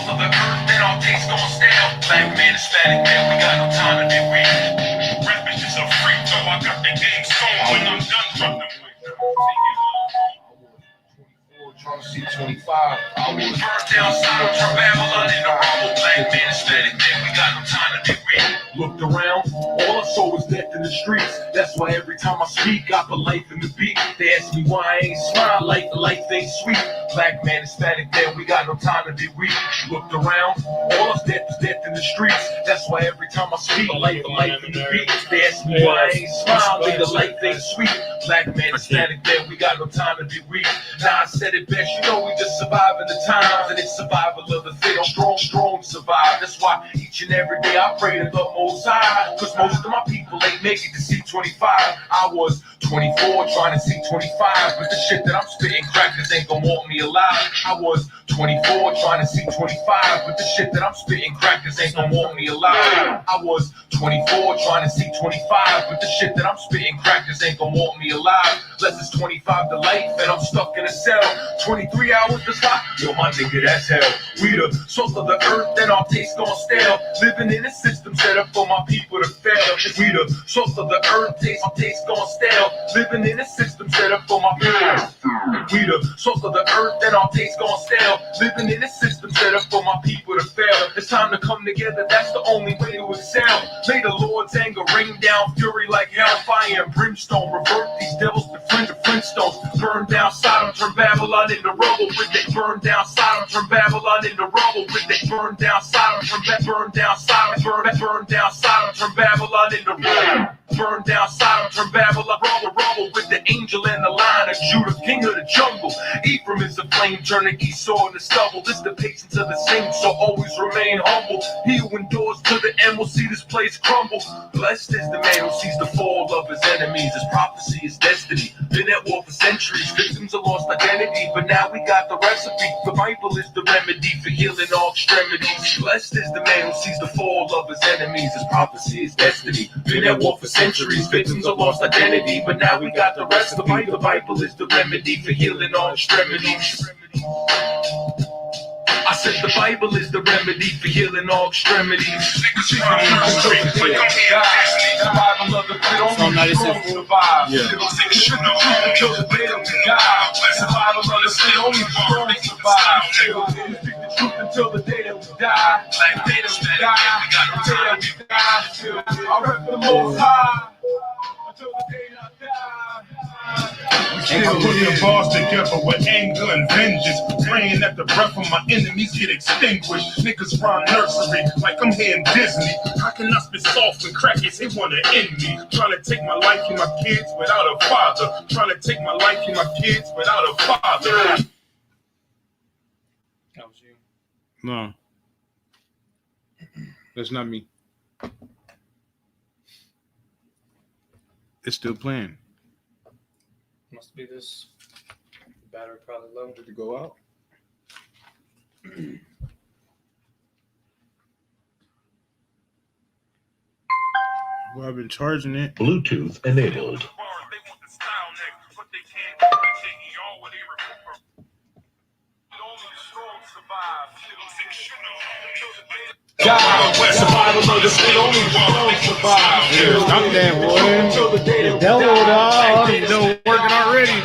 of the earth, then our taste gon' stale. Black man, Hispanic man, we got no time to be weak. Rap bitches are free, though I got the game sold when I'm done dropping. Trying to see 25. I was burnt down south from Babylon in the rubble. Black man, Hispanic man, we got no time to be real. Looked around, all I saw was death in the streets. That's why every time I speak, I put life in the beat. They ask me why I ain't smile, life ain't sweet. Black man, Hispanic man, we got no time to be weak. Looked around, all I death is death in the streets. That's why every time I speak, life in the beat. They ask me why I ain't smile, life ain't sweet. Black man, Hispanic man, we got no time to be weak. Nah, I said it best, you know we just surviving the times, and it's survival of the fit. Strong survive. That's why each and every day I pray to the Most High, cause most of my people ain't make it to see 25. I was 24 trying to see 25, but the shit that I'm spitting crackers ain't gonna want me alive. I was 24 trying to see 25, but the shit that I'm spitting crackers ain't gonna want me alive. I was 24 trying to see 25, but the shit that I'm spitting crackers ain't gonna want me alive. Unless it's 25 to life and I'm stuck in a cell. 23 hours to stop. Yo, my nigga, that's hell. We the salt of the earth and our taste gon' stale. Living in a system set up for my people to fail. We the salt of the earth, our taste gon' stale. Living in a system set up for my people. We the salt of the earth and our taste gon' stale. Living in a system set up for my people to fail. It's time to come together, that's the only way to excel. May the Lord's anger rain down fury like hellfire and brimstone. Revert these devils to Flintstones. Burn down Sodom, turn Babylon into rubble with it. Burn down Sodom, turn Babylon into rubble with it. Burn down Sodom, burn down Sodom, burn down Sodom, turn Babylon into rubble. Burn down Sodom, turn Babylon, rubble with the angel and the lion of Judah, king of the jungle. Ephraim is the flame, turning Esau into stubble. This the patience of the saints, so always remain humble. He who endures to the end will see this place crumble. Blessed is the man who sees the fall of his enemies. His prophecy is destiny. Been at war for centuries. Victims of lost identity, but now we got the recipe. The Bible is the remedy for healing all extremities. Blessed is the man who sees the fall of his enemies. His prophecy is destiny. Been at war for centuries. Victims of lost identity, but now we got the recipe. The Bible is the remedy for healing all extremities. I said the Bible is the remedy for healing all extremities. Survival of the fit, only strong survive. Until the day that we die. Survival of the fit, only strong survive. Speak the truth until the day that we die. The day that we die. The day that we die. I rep the Most High until the day that I die. I put the bars together with anger and vengeance, praying that the breath of my enemies get extinguished. Niggas rhyme nursery like I'm here in Disney. How can I spit soft when crackers, they wanna end me? Trying to take my life and my kids without a father. Trying to take my life and my kids without a father. That was you. No. That's not me. It's still playing. Must be this. The battery probably low. Did it go out? Well, I've been charging it. Bluetooth enabled. Survival of the fit, only strong survive. Stop that, boy. The devil, dog. It's working already.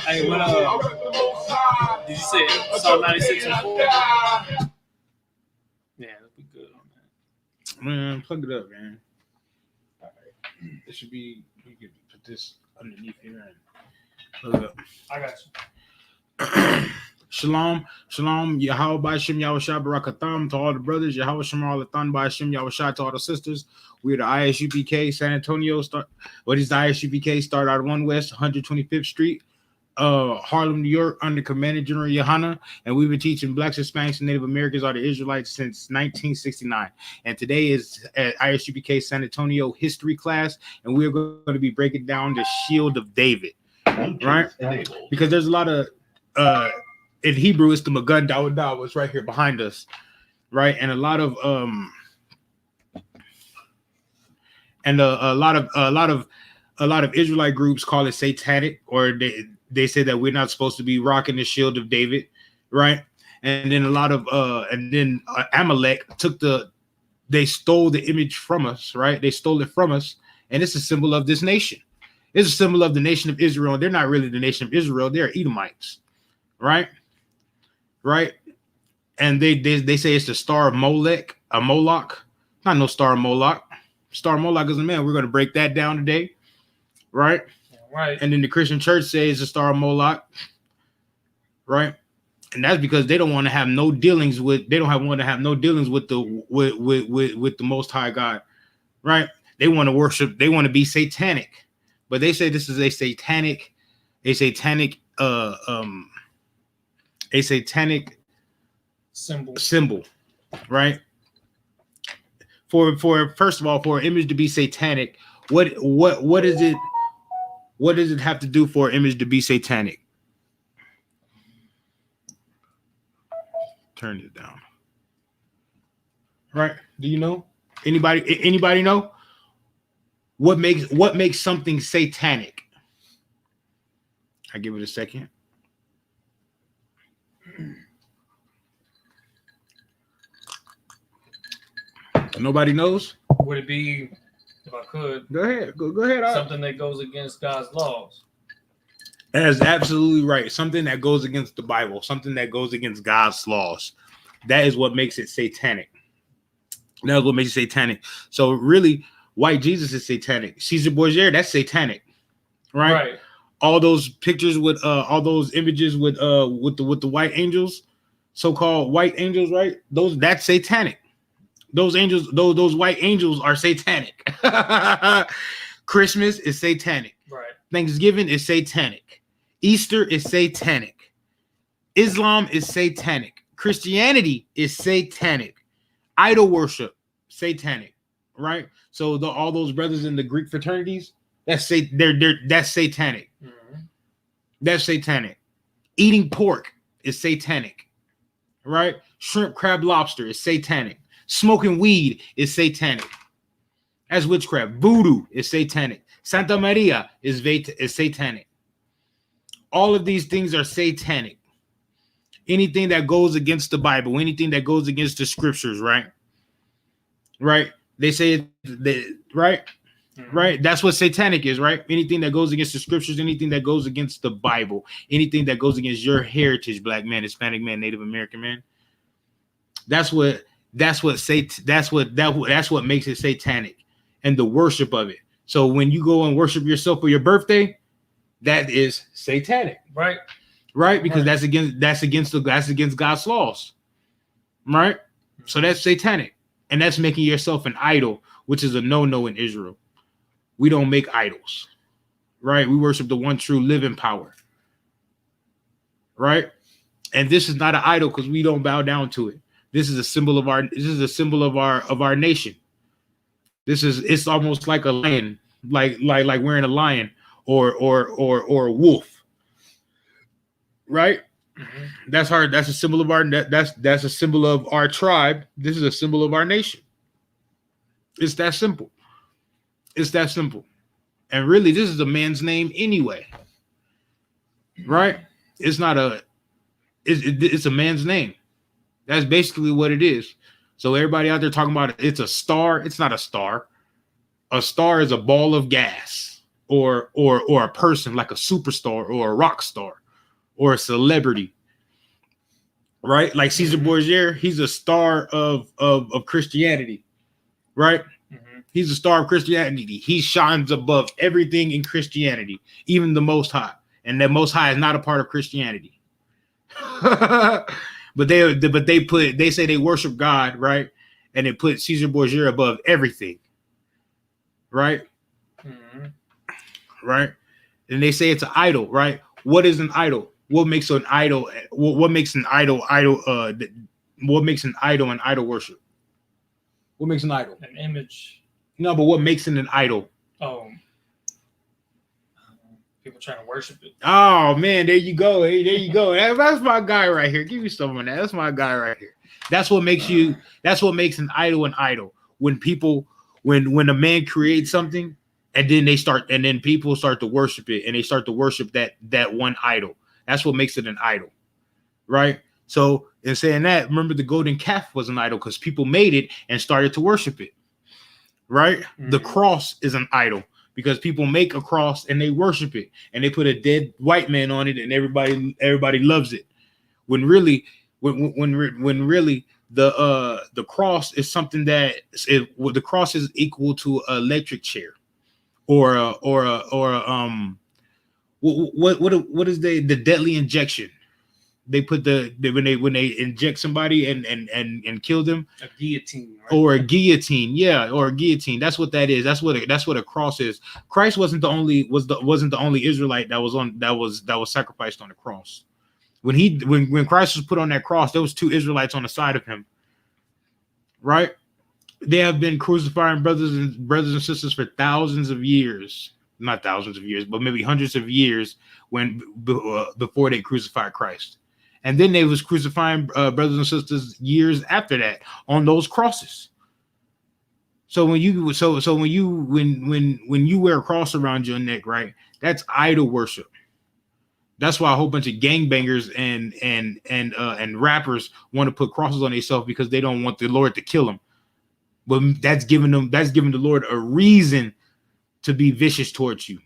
Hey, what did you say Psalm 96 and 4? Yeah, that'd be good on that. Man, plug it up, man. All right. It should be, you can put this underneath here and plug it up. I got you. Shalom, Yahweh Ba'Shem Yahushua Barakatham to all the brothers, Yahweh Shemal Lathan Ba'Shem Yahushua to all the sisters. We're the I.S.U.P.K. San Antonio. What is the I.S.U.P.K? Start out 1 West, 125th Street, Harlem, New York, under Commander General Yohana. And we've been teaching Blacks, Hispanics, and Native Americans are the Israelites since 1969. And today is at I.S.U.P.K. San Antonio history class, and we're going to be breaking down the Shield of David, right? Because there's a lot of in Hebrew, it's the Magun Dawud was right here behind us, right? And a lot of a lot of Israelite groups call it satanic, or they say that we're not supposed to be rocking the Shield of David, right? and then a lot of Amalek they stole the image from us, right? They stole it from us, and it's a symbol of this nation. It's a symbol of the nation of Israel. They're not really the nation of Israel. They're Edomites, right? Right? And they say it's the star of Molech, a Moloch. Not no star of Moloch. Star of Moloch is a man. We're going to break that down today, right? Right. And then the Christian church says it's the star of Moloch, right? And that's because they don't want to have no dealings with. They don't want to have no dealings with the Most High God, right? They want to worship. They want to be satanic, but they say this is a satanic symbol, right? For first of all, for an image to be satanic, what is it? What does it have to do for an image to be satanic? Turn it down. Right? Do you know? Anybody know? What makes something satanic? I give it a second. Nobody knows? Would it be, if I could, Go ahead. Go ahead. something that goes against God's laws? That is absolutely right. Something that goes against the Bible, something that goes against God's laws. That is what makes it satanic. That is what makes it satanic. So really, white Jesus is satanic. Caesar Borgia, that's satanic, right? All those pictures with all those images with the white angels, so-called white angels, right? That's satanic. Those angels, those white angels are satanic. Christmas is satanic. Right. Thanksgiving is satanic. Easter is satanic. Islam is satanic. Christianity is satanic. Idol worship, satanic. Right. So all those brothers in the Greek fraternities, that's satanic. Mm-hmm. That's satanic. Eating pork is satanic. Right. Shrimp, crab, lobster is satanic. Smoking weed is satanic. That's witchcraft. Voodoo is satanic. Santa Maria is satanic. All of these things are satanic. Anything that goes against the Bible, anything that goes against the scriptures, right? Right? They say that, right? Mm-hmm. Right? That's what satanic is, right? Anything that goes against the scriptures, anything that goes against the Bible, anything that goes against your heritage, black man, Hispanic man, Native American man. That's what makes it satanic, and the worship of it. So when you go and worship yourself for your birthday, that is satanic, right? Because that's against God's laws, right? So that's satanic, and that's making yourself an idol, which is a no-no in Israel. We don't make idols, right? We worship the one true living power, right? And this is not an idol because we don't bow down to it. This is a symbol of our nation. It's almost like a lion, like wearing a lion or a wolf. Right? Mm-hmm. That's a symbol of that's a symbol of our tribe. This is a symbol of our nation. It's that simple. It's that simple. And really, this is a man's name anyway. Right? It's not it's a man's name. That's basically what it is. So everybody out there talking about it's a star. It's not a star. A star is a ball of gas or a person like a superstar or a rock star or a celebrity. Right? Like Caesar Borgia, he's a star of Christianity. Right? Mm-hmm. He's a star of Christianity. He shines above everything in Christianity, even the Most High. And the Most High is not a part of Christianity. But they say they worship God, right? And they put Caesar Borgia above everything, right? Mm-hmm. Right? And they say it's an idol, right? What is an idol? What makes an idol? What makes an idol? What makes an idol and idol worship? What makes an idol? An image. No, but what makes it an idol? Oh. People trying to worship it. Oh man, there you go. Hey, there you go. That's my guy right here. Give me some of that. That's my guy right here. That's what makes an idol an idol. When a man creates something and then people start to worship it and they start to worship that one idol. That's what makes it an idol. Right? So in saying that, remember the golden calf was an idol because people made it and started to worship it. Right? The cross is an idol because people make a cross and they worship it and they put a dead white man on it and everybody loves it. When really the cross is something that the cross is equal to an electric chair or what is the deadly injection? They put when they inject somebody and kill them, a guillotine, right? Or a guillotine, or a guillotine. That's what that is. That's what a cross is. Christ wasn't the only Israelite that was sacrificed on the cross. When Christ was put on that cross, there was 2 Israelites on the side of him. Right? They have been crucifying brothers and sisters for thousands of years. Not thousands of years, but maybe hundreds of years before they crucified Christ. And then they was crucifying brothers and sisters years after that on those crosses. So when you wear a cross around your neck, right? That's idol worship. That's why a whole bunch of gangbangers and rappers want to put crosses on themselves because they don't want the Lord to kill them. But that's giving the Lord a reason to be vicious towards you.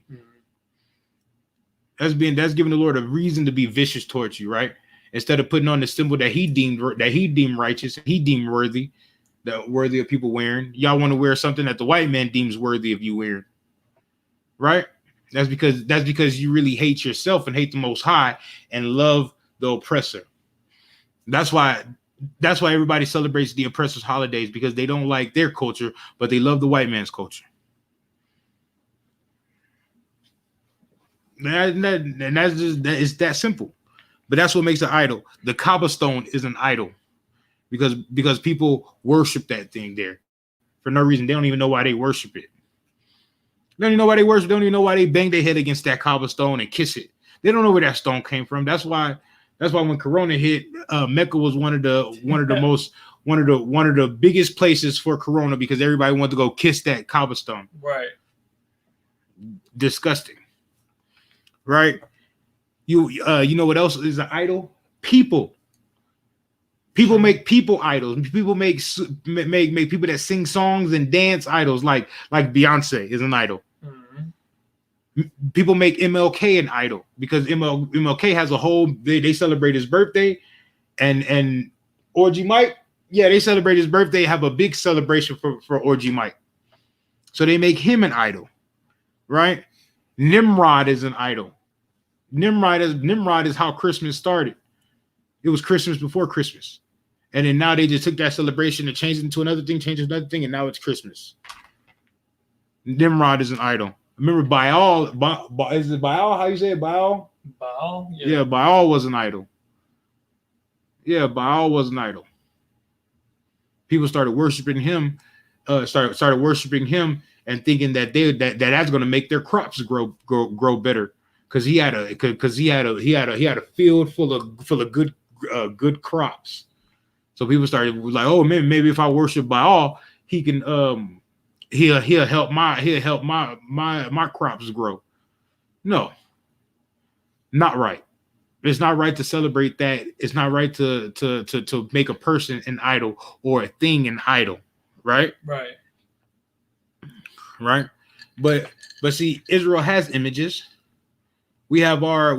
That's giving the Lord a reason to be vicious towards you, right? Instead of putting on the symbol that he deemed righteous, he deemed worthy of people wearing. Y'all want to wear something that the white man deems worthy of you wearing, right? That's because you really hate yourself and hate the Most High and love the oppressor. That's why everybody celebrates the oppressor's holidays, because they don't like their culture, but they love the white man's culture. And it's that simple. But that's what makes an idol. The cobblestone is an idol because people worship that thing there for no reason. They don't even know why they worship it. They don't even know why they worship. They don't even know why they bang their head against that cobblestone and kiss it. They don't know where that stone came from. That's why when Corona hit, Mecca was one of the biggest places for Corona because everybody wanted to go kiss that cobblestone. Right. Disgusting. Right. You know what else is an idol? People make people idols. People make people that sing songs and dance idols, like Beyonce is an idol. Mm-hmm. People make MLK an idol because MLK has a whole they celebrate his birthday, and Orgy Mike, they celebrate his birthday, have a big celebration for Orgy Mike, so they make him an idol, right? Nimrod is an idol. Nimrod is how Christmas started. It was Christmas before Christmas. And then now they just took that celebration and changed it into another thing, and now it's Christmas. Nimrod is an idol. Remember Baal? Is it Baal? How you say it? Baal? Baal? Yeah, Baal was an idol. Yeah, Baal was an idol. People started worshiping him, started worshiping him and thinking that that's going to make their crops grow better. Because he had a field full of good crops, so people started like, oh man, maybe if I worship Baal, he can he'll help my crops grow. No, not right. It's not right to celebrate that. It's not right to make a person an idol or a thing an idol, right? Right. But see, Israel has images. We have our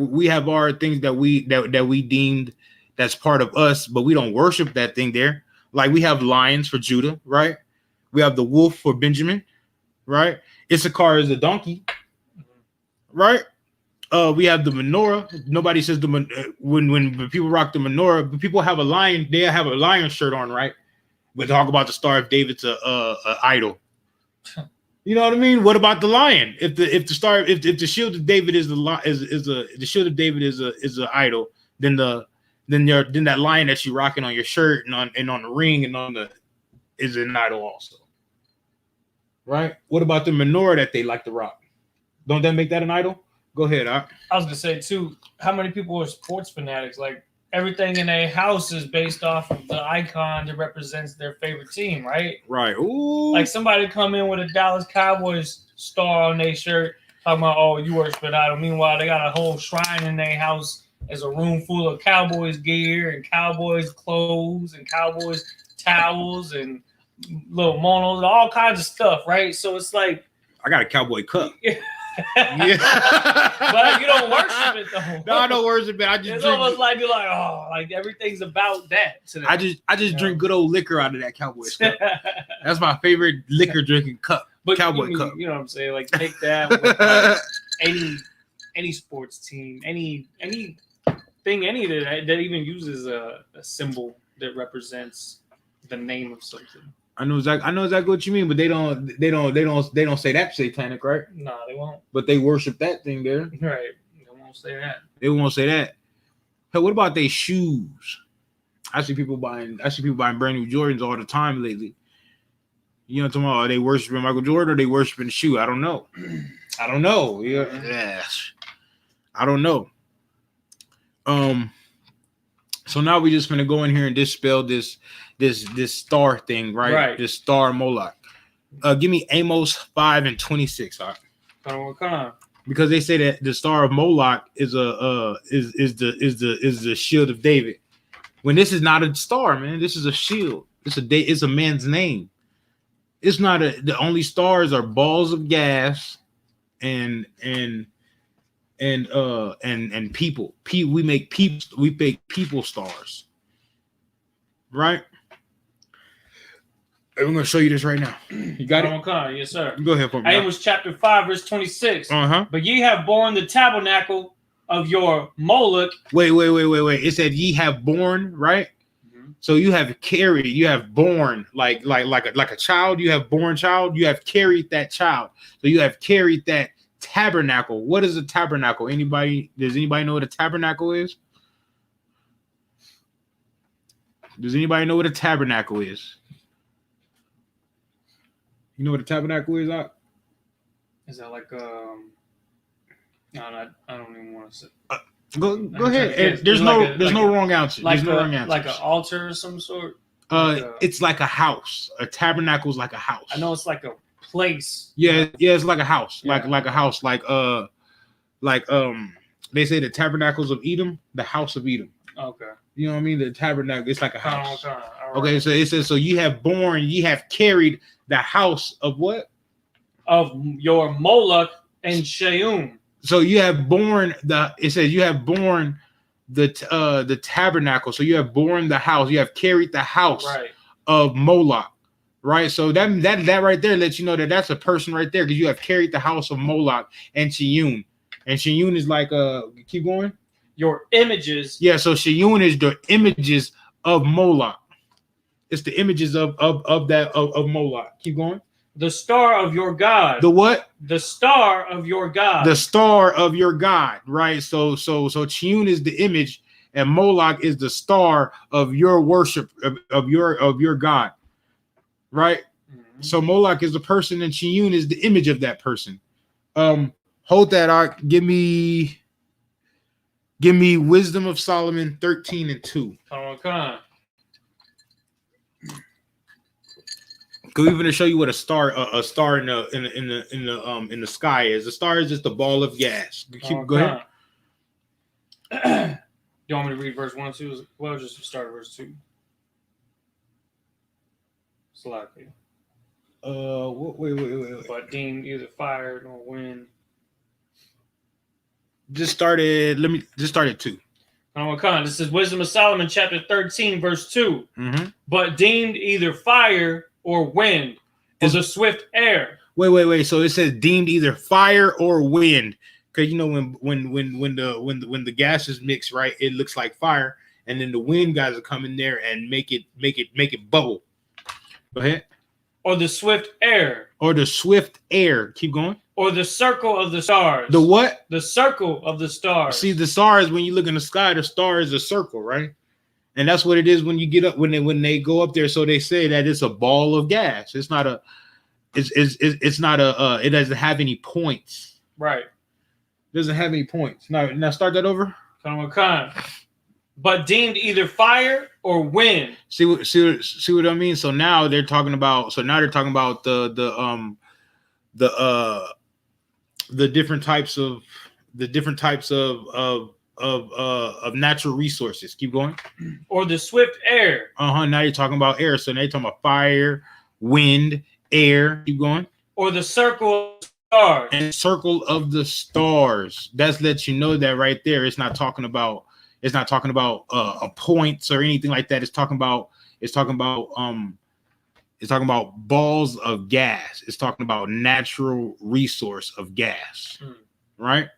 things that we deemed that's part of us, but we don't worship that thing there. Like we have lions for Judah, right? We have the wolf for Benjamin, right? Issachar is a donkey, right? We have the menorah. Nobody says when people rock the menorah, but people have a lion. They have a lion shirt on, right? We talk about the Star of David's a idol. You know what I mean? What about the lion? If the shield of David is the shield of David is an idol, then that lion that you're rocking on your shirt and on the ring and on the is an idol also, right? What about the menorah that they like to rock? Don't that make that an idol? Go ahead. I was gonna say too. How many people are sports fanatics? Like everything in a house is based off of the icon that represents their favorite team, right? Right. Ooh. Like somebody come in with a Dallas Cowboys star on their shirt, talking about, oh, you worship an idol. Meanwhile, they got a whole shrine in their house There's a room full of Cowboys gear and Cowboys clothes and Cowboys towels and little monos, all kinds of stuff, right? So it's like I got a cowboy cup. yeah. Yeah. But you don't worship it though. No, I don't worship it. I just It's drink. almost like you're like, oh, like everything's about that today. I just drink good old liquor out of that cowboy cup. That's my favorite liquor drinking cup. But Cowboy cup. You know what I'm saying? Like take that with like, any sports team, any thing, any that even uses a symbol that represents the name of something. I know exactly what you mean, but they don't say that satanic, right? No, they won't. But they worship that thing there. Right. They won't say that. They won't say that. Hey, what about their shoes? I see people buying brand new Jordans all the time lately. You know what I'm talking about? Are they worshiping Michael Jordan or are they worshiping the shoe? I don't know. I don't know. Yeah. Yes. I don't know. So now we just gonna go in here and dispel this star thing, right? Right. This star Moloch. Give me Amos 5:26. All right. Come on. Because they say that the star of Moloch is the shield of David. When this is not a star, man, this is a shield. It's a man's name. It's not the only stars are balls of gas and people. We make people stars. Right? We're gonna show you this right now. You got it? Okay, yes, sir. Go ahead for me. Amos chapter 5, verse 26. Uh-huh. But ye have borne the tabernacle of your Moloch. Wait. It said ye have born, right? Mm-hmm. So you have carried, you have born like a child, you have born child, you have carried that child. So you have carried that tabernacle. What is a tabernacle? Does anybody know what a tabernacle is? Does anybody know what a tabernacle is? You know what a tabernacle is, Doc? Is that like no, I don't even want to say. Go ahead. There's no wrong answer. There's no wrong answer. Like an altar of some sort. It's like a house. A tabernacle is like a house. I know it's like a place. Yeah, it's like a house. Yeah. Like a house. Like they say the tabernacles of Edom, the house of Edom. Okay. You know what I mean? The tabernacle, it's like a house. Right. Okay, so it says, so ye have carried the house of what? Of your Moloch and Sheum. So you have borne it says you have borne the tabernacle. So you have borne the house. You have carried the house of Moloch. Right. So that right there lets you know that that's a person right there, because you have carried the house of Moloch and Sheum. And Sheum is like keep going. Your images. Yeah, so Sheum is the images of Moloch. It's the images of Moloch. Keep going. The star of your God. The what? The star of your God. The star of your God, right? So Sheum is the image, and Moloch is the star of your worship of your God, right? Mm-hmm. So Moloch is the person, and Sheum is the image of that person. Hold that out. Give me Wisdom of Solomon 13:2. Okay. We're going to show you what a star in the sky is. A star is just a ball of gas. Go ahead. You want me to read verse 1 and 2? Well, just start at verse 2. Slightly. Wait. But deemed either fire nor wind. Just start at 2. Okay. This is Wisdom of Solomon, chapter 13, verse 2. Mm-hmm. But deemed either fire or wind is a swift air. Wait. So it says deemed either fire or wind, because you know when the gases mix, right, it looks like fire, and then the wind guys will come in there and make it bubble. Go ahead. Or the swift air. Or the swift air. Keep going. Or the circle of the stars. The what? The circle of the stars. See, the stars, when you look in the sky, the star is a circle, right? And that's what it is when you get up, when they go up there. So they say that it's a ball of gas. It's not it doesn't have any points. Right. It doesn't have any points. Now start that over. But deemed either fire or wind. See what I mean? So now they're talking about the different types of natural resources. Keep going. Or the swift air. Now you're talking about air. So now you're talking about fire, wind, air. Keep going. Or the circle of stars. And circle of the stars. That's lets you know that right there. It's not talking about a points or anything like that. It's talking about balls of gas. It's talking about natural resource of gas. Right?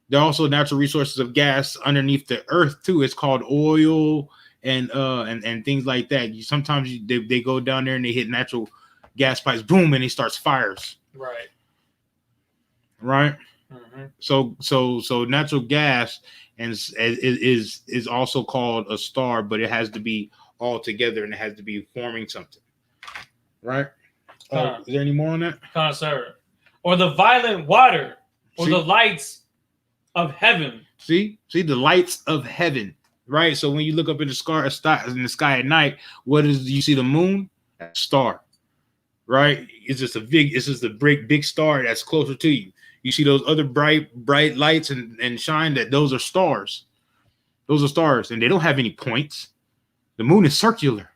There are also natural resources of gas underneath the earth too. It's called oil and things like that. Sometimes they go down there and they hit natural gas pipes, boom, and it starts fires. Right. Mm-hmm. So natural gas is also called a star, but it has to be all together and it has to be forming something. Right. Is there any more on that? Sir. Or the violent water, or the lights of heaven. See the lights of heaven. Right. So when you look up in the sky at night, you see the moon? A star. Right? It's just a big star that's closer to you. You see those other bright lights and shine, that those are stars. Those are stars, and they don't have any points. The moon is circular.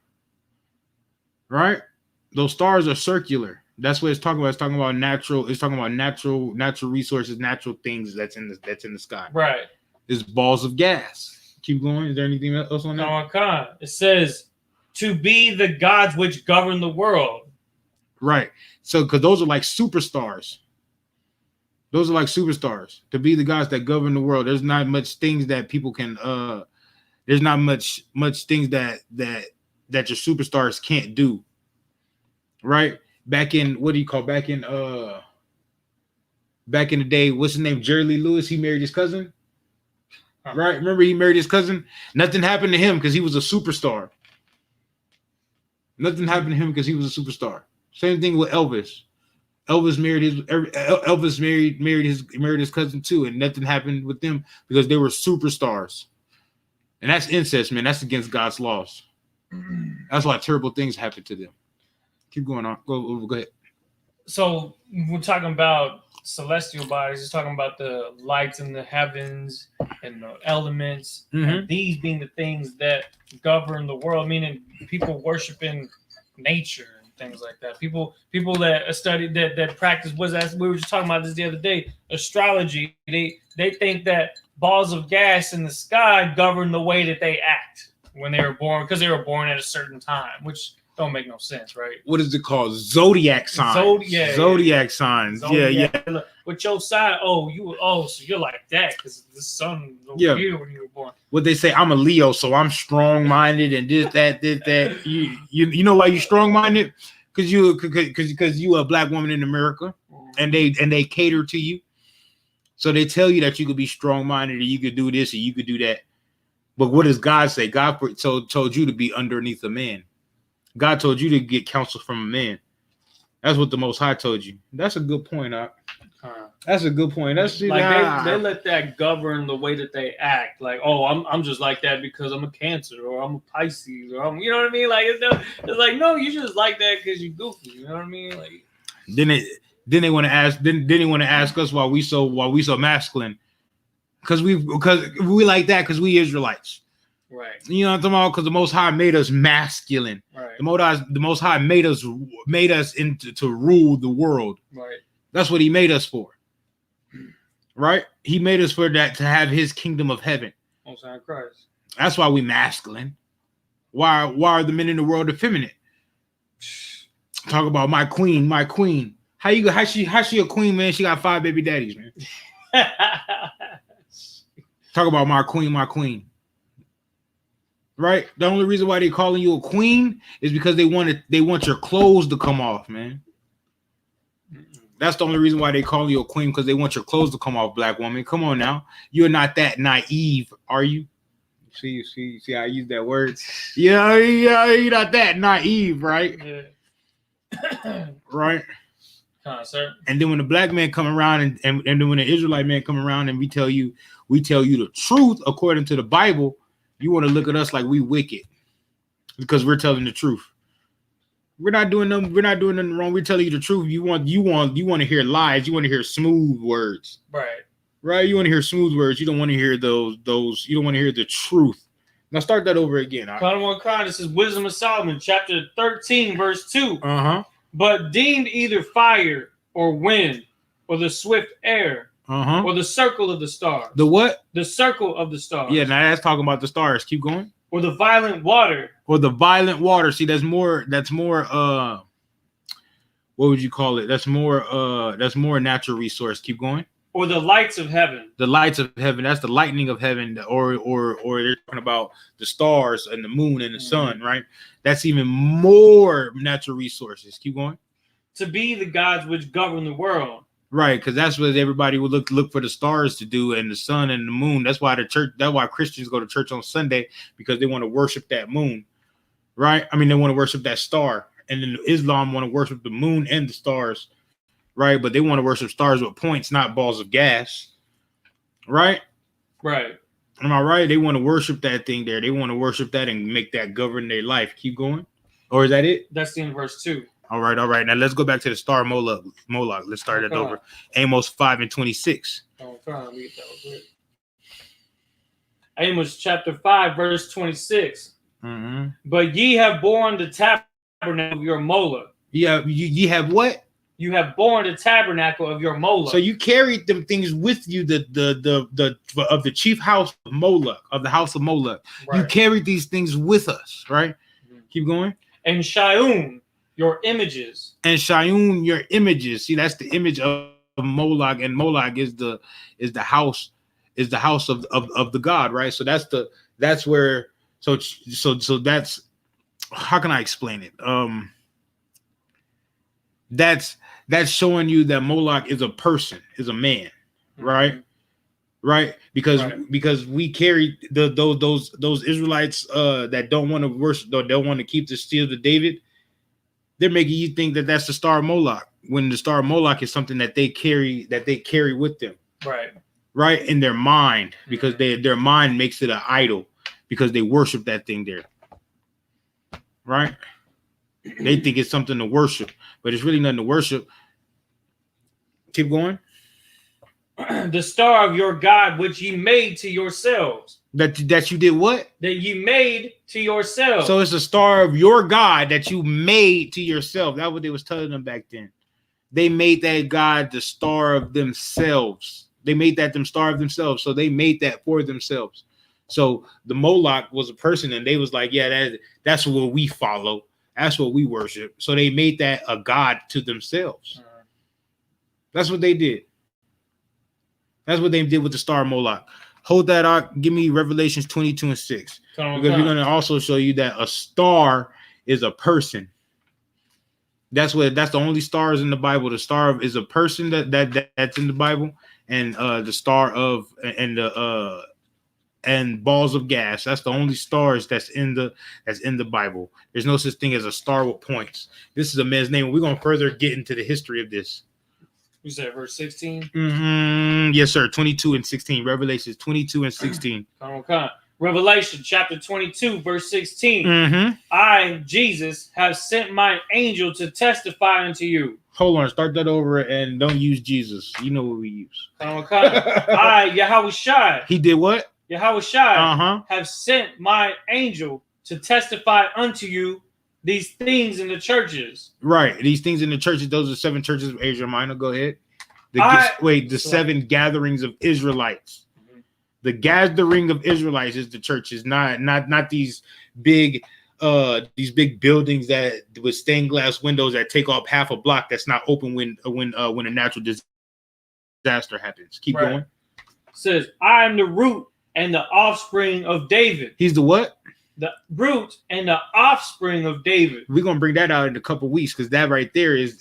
Right? Those stars are circular. That's what it's talking about. It's talking about natural resources, natural things that's in the sky. Right. It's balls of gas. Keep going. Is there anything else on that? It says to be the gods which govern the world. Right. So, because those are like superstars. Those are like superstars. To be the gods that govern the world. There's not much things that people can. There's not much things that your superstars can't do. Right. Back in back in the day, what's his name? Jerry Lee Lewis. He married his cousin. Right. Remember, he married his cousin. Nothing happened to him because he was a superstar. Nothing happened to him because he was a superstar. Same thing with Elvis. Elvis married his cousin too, and nothing happened with them because they were superstars. And that's incest, man. That's against God's laws. That's why terrible things happen to them. Keep going on. Go ahead. So we're talking about celestial bodies. It's talking about the lights in the heavens and the elements, and these being the things that govern the world. Meaning, people worshiping nature. Things like that. People that study that practice we were just talking about this the other day. Astrology. They think that balls of gas in the sky govern the way that they act when they were born, because they were born at a certain time, which don't make no sense, right? What is it called? Zodiac signs. Zodiac signs. Yeah. With your sign, so you're like that because the sun was over here when you were born. What they say, I'm a Leo, so I'm strong-minded and did that. You know why you strong-minded? Because you a black woman in America, and they cater to you. So they tell you that you could be strong-minded and you could do this and you could do that. But what does God say? God told you to be underneath a man. God told you to get counsel from a man. That's what the Most High told you. That's a good point, That's a good point. That's like they let that govern the way that they act. Like, I'm just like that because I'm a Cancer, or I'm a Pisces, or you know what I mean? Like it's like, no, you just like that because you goofy. You know what I mean? Like then they want to ask. Then they want to ask us why we so masculine. Because we like that because we Israelites. Right. You know what I'm talking about? Because the Most High made us masculine. Right. The Most High made us to rule the world. Right. That's what He made us for. Right? He made us for that, to have His kingdom of heaven. Most High Christ. That's why we masculine. Why are the men in the world effeminate? Talk about my queen. How she a queen, man? She got 5 baby daddies, man. Talk about my queen. Right? The only reason why they calling you a queen is because they want your clothes to come off, man. That's the only reason why they call you a queen, because they want your clothes to come off, black woman. Come on now. You're not that naive, are you? See how I use that word? Yeah, you're not that naive, right? Yeah. Right? Sir. And then when the black man come around and then when the Israelite man come around and we tell you the truth according to the Bible, you want to look at us like we wicked because we're telling the truth. We're not doing nothing wrong. We're telling you the truth. You want to hear lies. You want to hear smooth words. Right. Right? You want to hear smooth words. You don't want to hear those. You don't want to hear the truth. Now start that over again. This is Wisdom of Solomon, chapter 13, verse 2. Uh-huh. But deemed either fire or wind or the swift air or the circle of the stars. The what? The circle of the stars. Yeah, now that's talking about the stars. Keep going. Or the violent water. Or the violent water. See, that's more what would you call it? That's more natural resource. Keep going. Or the lights of heaven. The lights of heaven. That's the lightning of heaven. Or they're talking about the stars and the moon and the sun, right? That's even more natural resources. Keep going. To be the gods which govern the world. Right, because that's what everybody would look for the stars to do, and the sun and the moon. That's why Christians go to church on Sunday, because they want to worship that moon. Right? I mean, they want to worship that star. And then Islam want to worship the moon and the stars. Right, but they want to worship stars with points, not balls of gas. Right? Right. Am I right? They want to worship that thing there. They want to worship that and make that govern their life. Keep going. Or is that it? That's the end of verse 2. All right. Now let's go back to the star Moloch. Let's start it over. Amos 5:26. Amos chapter 5, verse 26. Mm-hmm. But ye have borne the tabernacle of your Moloch. Yeah, you have what? You have borne the tabernacle of your Moloch. So you carried them things with you, the of the chief house of Moloch, of the house of Moloch. Right. You carried these things with us, right? Mm-hmm. Keep going. And Shiun, your images. And Shiun, your images. See, that's the image of Moloch, and Moloch is the house of the god, right? So that's where so that's, how can I explain it? That's showing you that Moloch is a person, is a man, right? Mm-hmm. Right? Because we carry those Israelites that don't want to worship, don't want to keep the steals of David. They're making you think that that's the star of Moloch, when the star of Moloch is something that they carry with them. Right? In their mind, because their mind makes it an idol, because they worship that thing there. Right? They think it's something to worship, but it's really nothing to worship. Keep going. The star of your God, which ye made to yourselves. That you did what? That you made to yourselves. So it's the star of your God that you made to yourself. That's what they was telling them back then. They made that God the star of themselves. They made that them star of themselves. So they made that for themselves. So the Moloch was a person, and they was like, yeah, that's what we follow. That's what we worship. So they made that a god to themselves. That's what they did. That's what they did with the star of Moloch. Hold that out. Give me Revelations 22:6. Because we're going to also show you that a star is a person. That's the only stars in the Bible. The star is a person that's in the Bible, and the star of and balls of gas. That's the only stars that's in the Bible. There's no such thing as a star with points. This is a man's name. We're going to further get into the history of this. You said verse 16? Mm-hmm. Yes, sir. 22:16. Revelations 22:16. Revelation chapter 22, verse 16. Mm-hmm. I, Jesus, have sent my angel to testify unto you. Hold on. Start that over and don't use Jesus. You know what we use. I, Yahushua. He did what? Yahushua have sent my angel to testify unto you these things in the churches. Right. These things in the churches. Those are 7 churches of Asia Minor. Go ahead. The 7 gatherings of Israelites. Mm-hmm. The gathering of Israelites is the churches, not these big buildings that with stained glass windows that take up half a block that's not open when a natural disaster happens. Keep going. It says, I am the root and the offspring of David. He's the what? The root and the offspring of David. We're gonna bring that out in a couple of weeks, because that right there is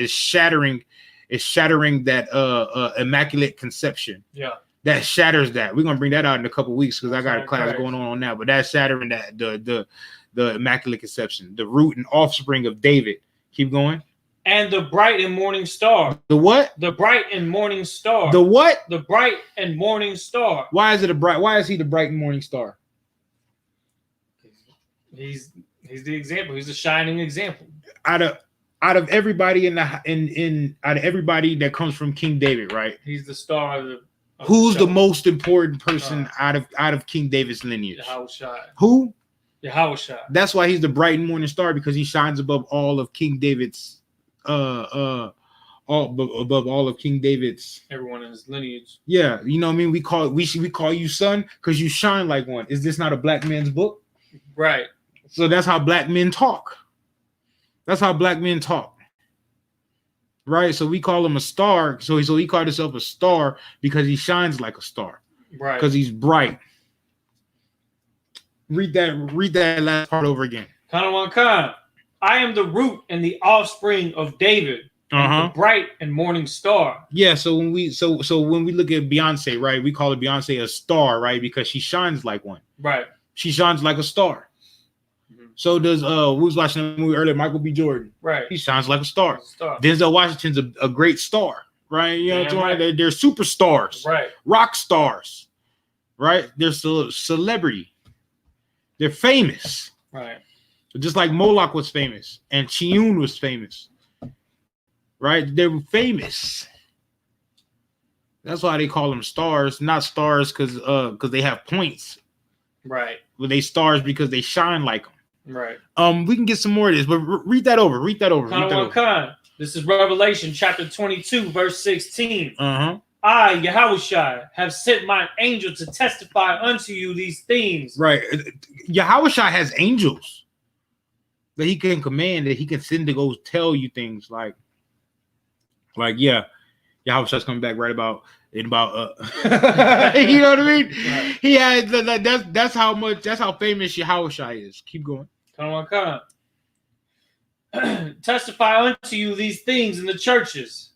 shattering that immaculate conception. Yeah, that shatters that. We're gonna bring that out in a couple of weeks, because I got a class going on now. But that's shattering that the immaculate conception, the root and offspring of David. Keep going. And the bright and morning star. The what? The bright and morning star. The what? The bright and morning star. Why is he the bright and morning star? He's the example. He's the shining example. Out of everybody out of everybody that comes from King David, right? He's the star Who's the most important person out of King David's lineage? Yahushua. Who? Yahushua. That's why he's the bright and morning star, because he shines above all of King David's above all of King David's, everyone in his lineage. Yeah, you know what I mean? We call you son because you shine like one. Is this not a black man's book? Right. So that's how black men talk. That's how black men talk. Right? So we call him a star. So he called himself a star because he shines like a star. Right. Because he's bright. Read that last part over again. Khan. I am the root and the offspring of David, the bright and morning star. Yeah, so when we look at Beyonce, right, we call it Beyonce a star, right? Because she shines like one. Right. She shines like a star. So does we was watching the movie earlier, Michael B. Jordan. Right. He shines like a star. Denzel Washington's a great star, right? You know what I'm saying? Right. They're superstars, right? Rock stars, right? They're celebrity. They're famous, right? Just like Moloch was famous and Chiun was famous, right? They were famous. That's why they call them stars, not stars because they have points, right? Well, they stars because they shine like them. Right. We can get some more of this, but read that over. This is Revelation chapter 22, verse 16. Uh-huh. I, Yahushua, have sent my angel to testify unto you these things. Right. Yahushua has angels that he can command, that he can send to go tell you things like yeah, Yahushua's coming back right about you know what I mean? Right. He has that's how famous Yahushua is. Keep going. Come on. Testify unto you these things in the churches.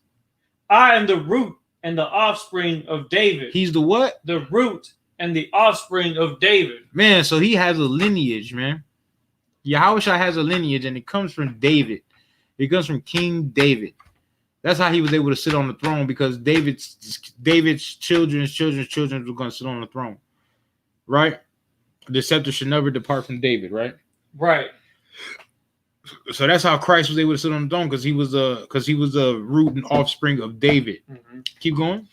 I am the root and the offspring of David. He's the what? The root and the offspring of David. Man, so he has a lineage, man. Yahushua has a lineage, and it comes from David. It comes from King David. That's how he was able to sit on the throne, because David's children's were going to sit on the throne, right? The scepter should never depart from David, right? Right. So that's how Christ was able to sit on the throne, because he was a root and offspring of David. Mm-hmm. Keep going.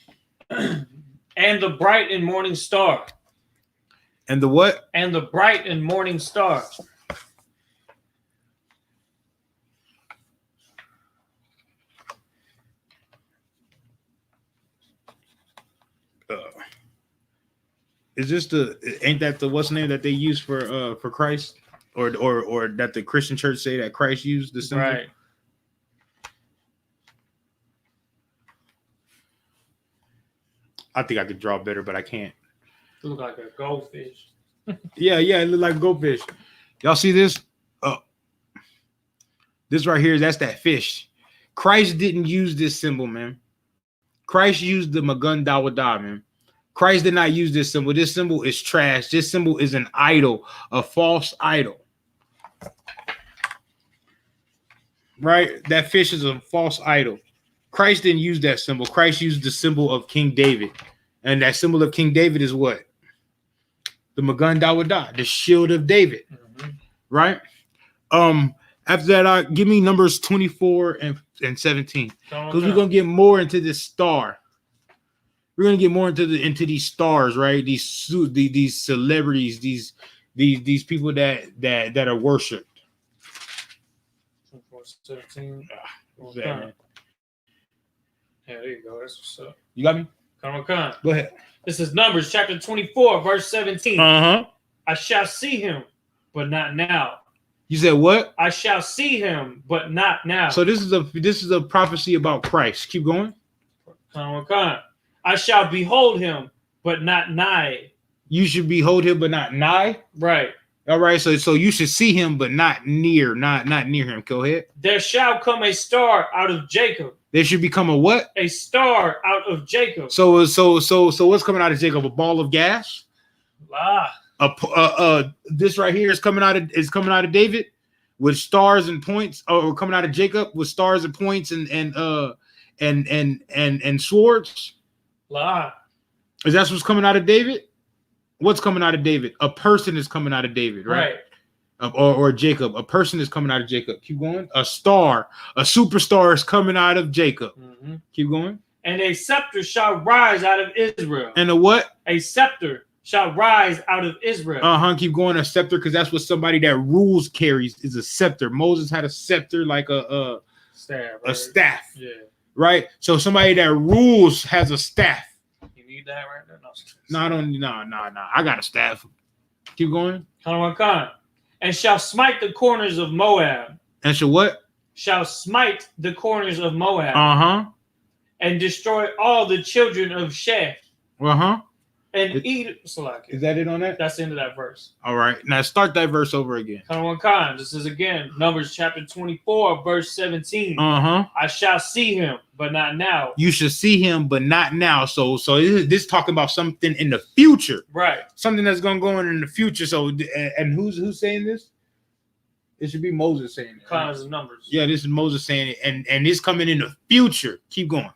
And the bright and morning star. And the what? And the bright and morning star. Is this ain't that the what's the name that they use for Christ, or that the Christian church say that Christ used the symbol? Right. I think I could draw better, but I can't. It look like a goldfish. yeah, it look like a goldfish. Y'all see this? This right here, that's that fish. Christ didn't use this symbol, man. Christ used the Magun Dawadah, man. Christ did not use this symbol. This symbol is trash. This symbol is an idol, a false idol. Right? That fish is a false idol. Christ didn't use that symbol. Christ used the symbol of King David. And that symbol of King David is what? The Magun Dawadah, the shield of David. Mm-hmm. Right? After that, give me Numbers 24 and 17. Because we're going to get more into this star. We're gonna get more into these stars, right? These celebrities, these people that are worshipped. 17. Yeah, there you go. That's what's up. You got me? Come. Go ahead. This is Numbers chapter 24, verse 17. Uh-huh. I shall see him, but not now. You said what? I shall see him, but not now. So this is a prophecy about Christ. Keep going. Come. I shall behold him, but not nigh. You should behold him, but not nigh. Right. All right. So you should see him, but not near, not near him. Go ahead. There shall come a star out of Jacob. There should become a what? A star out of Jacob. So what's coming out of Jacob? A ball of gas? This right here is coming out of David with stars and points, or coming out of Jacob with stars and points and swords. Is that what's coming out of David? What's coming out of David? A person is coming out of David, right? Or Jacob. A person is coming out of Jacob. Keep going. A star, a superstar is coming out of Jacob. Mm-hmm. Keep going. And a scepter shall rise out of Israel. And a what? A scepter shall rise out of Israel. Keep going. A scepter, because that's what somebody that rules carries, is a scepter. Moses had a scepter, like a Staff. a Right? staff. Yeah. Right? So somebody that rules has a staff. You need that right there? No. I got a staff. Keep going. And shall smite the corners of Moab. And so what? Shall smite the corners of Moab. And destroy all the children of Sheth. And eat. Is that it on that? That's the end of that verse. All right. Now start that verse over again. This is again Numbers chapter 24, verse 17. I shall see him, but not now. You should see him, but not now. So this talking about something in the future. Right. Something that's gonna go on in the future. So and who's saying this? It should be Moses saying it. Right? Of Numbers. Yeah, this is Moses saying it, and it's coming in the future. Keep going.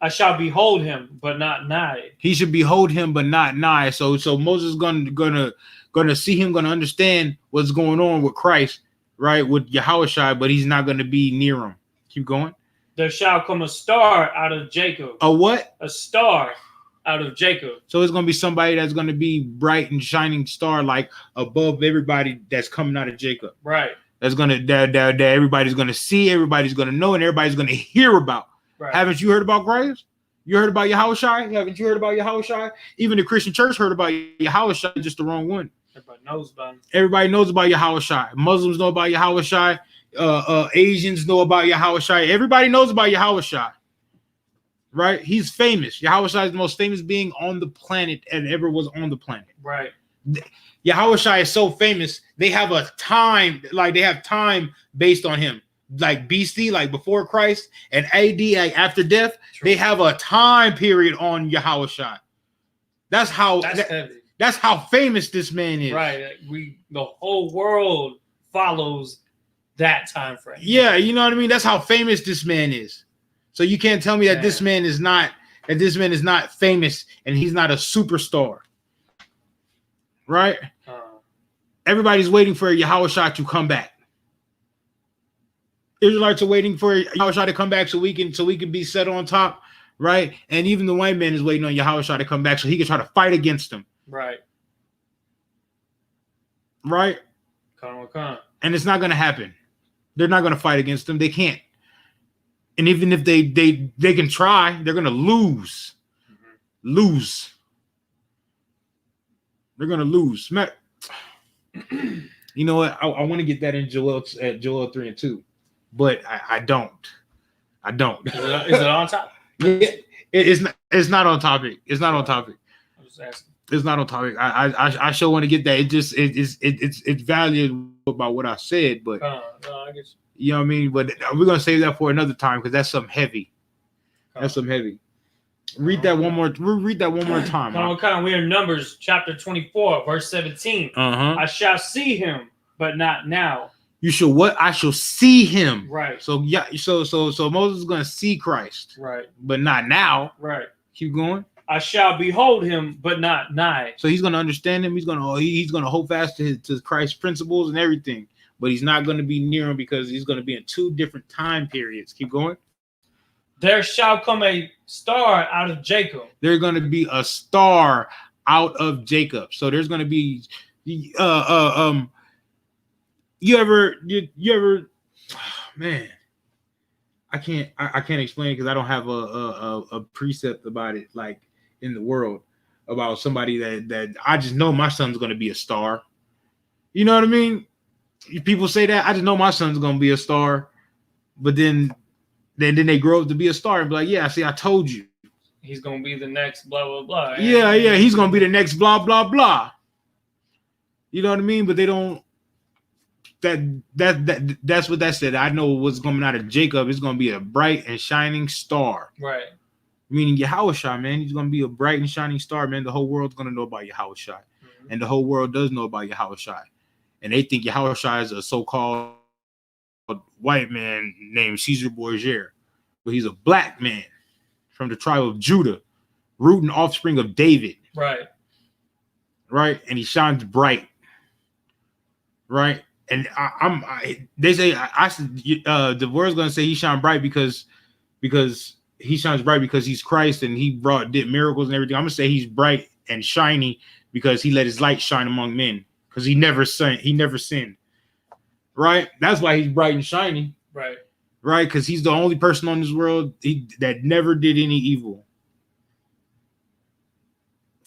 I shall behold him, but not nigh. He should behold him, but not nigh. So Moses gonna see him, gonna understand what's going on with Christ, right? With Yahushua, but he's not gonna be near him. Keep going. There shall come a star out of Jacob. A what? A star out of Jacob. So it's gonna be somebody that's gonna be bright and shining star, like above everybody that's coming out of Jacob. Right. That's gonna that everybody's gonna see, everybody's gonna know, and everybody's gonna hear about. Right. Haven't you heard about Christ? You heard about Yahushua? Haven't you heard about Yahushua? Even the Christian church heard about Yahushua, just the wrong one. Everybody knows about him. Everybody knows about Yahushua. Muslims know about Yahushua. Asians know about Yahushua. Everybody knows about Yahushua. Right? He's famous. Yahushua is the most famous being on the planet and ever was on the planet. Right. Yahushua is so famous, they have a time, like they have time based on him. Like BC, like before Christ, and AD, like after death. True. They have a time period on Yahushua. That's how famous this man is. Right. The whole world follows that time frame. Yeah, you know what I mean? That's how famous this man is. So you can't tell me that this man is not famous and he's not a superstar. Right? Everybody's waiting for Yahushua to come back. Israelites are waiting for Yahushua to come back so we can be set on top, right? And even the white man is waiting on Yahushua to come back so he can try to fight against them. Right. Right? And it's not going to happen. They're not going to fight against them. They can't. And even if they can try, they're going to lose. Lose. They're going to lose. You know what? I want to get that in Joel 3:2. But I don't. Is it on top? It's not on topic. It's not on topic. I was asking. It's not on topic. I sure want to get that. It's valuable about what I said, but I guess. You know what I mean. But we're gonna save that for another time because that's something heavy. That's something heavy. Read that one more. Read that one more time. We're in Numbers chapter 24, verse 17. I shall see him, but not now. You shall what? I shall see him. Right. So yeah. So Moses is gonna see Christ. Right. But not now. Right. Keep going. I shall behold him, but not nigh. So he's gonna understand him. He's gonna hold fast to Christ's principles and everything. But he's not gonna be near him because he's gonna be in two different time periods. Keep going. There shall come a star out of Jacob. There's gonna be a star out of Jacob. So there's gonna be You ever man, I can't explain because I don't have a precept about it like in the world about somebody that I just know my son's gonna be a star. You know what I mean? People say that I just know my son's gonna be a star, but then they grow up to be a star and be like, yeah, see, I told you. He's gonna be the next blah blah blah. Yeah, he's gonna be the next blah blah blah. You know what I mean? But they don't. That's what that said. I know what's coming out of Jacob is going to be a bright and shining star. Right. Meaning Yahushua, man. He's going to be a bright and shining star, man. The whole world's going to know about Yahushua. Mm-hmm. And the whole world does know about Yahushua. And they think Yahushua is a so-called white man named Caesar Borgia. But he's a black man from the tribe of Judah, root and offspring of David. Right. Right. And he shines bright. Right. And they say the word's gonna say he shine bright because he shines bright because he's Christ and he did miracles and everything. I'm gonna say he's bright and shiny because he let his light shine among men because he never sinned. Right? That's why he's bright and shiny. Right. Right? Because he's the only person on this world that never did any evil.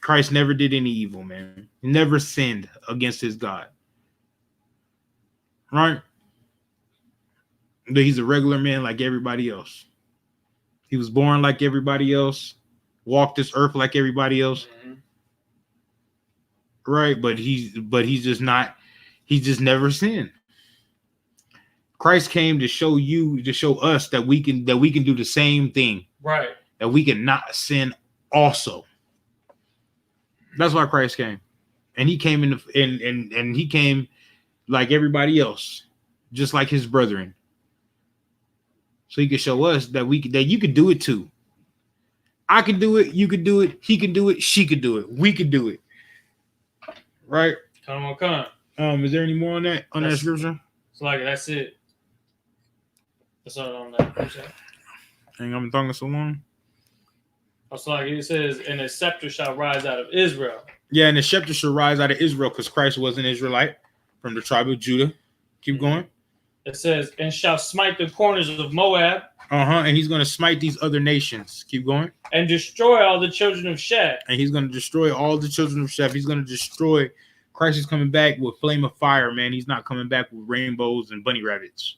Christ never did any evil, man. He never sinned against his God. Right? But he's a regular man like everybody else. He was born like everybody else, walked this earth like everybody else. Mm-hmm. Right? But he's just never sinned. Christ came to show us that we can do the same thing. Right. That we can not sin also. That's why Christ came. And he came and he came like everybody else, just like his brethren. So he could show us that you could do it too. I could do it, you could do it, he could do it, she could do it, we could do it. Right? Come on. Is there any more on that scripture? It's like that's it. That's all on that. Ain't I'm talking so long. It's like it says, and the scepter shall rise out of Israel. Yeah, and the scepter shall rise out of Israel because Christ was an Israelite from the tribe of Judah. Keep going. It says, and shall smite the corners of Moab. And he's going to smite these other nations. Keep going. And destroy all the children of Sheth. And he's going to destroy all the children of Sheth. He's going to destroy. Christ is coming back with flame of fire, man. He's not coming back with rainbows and bunny rabbits.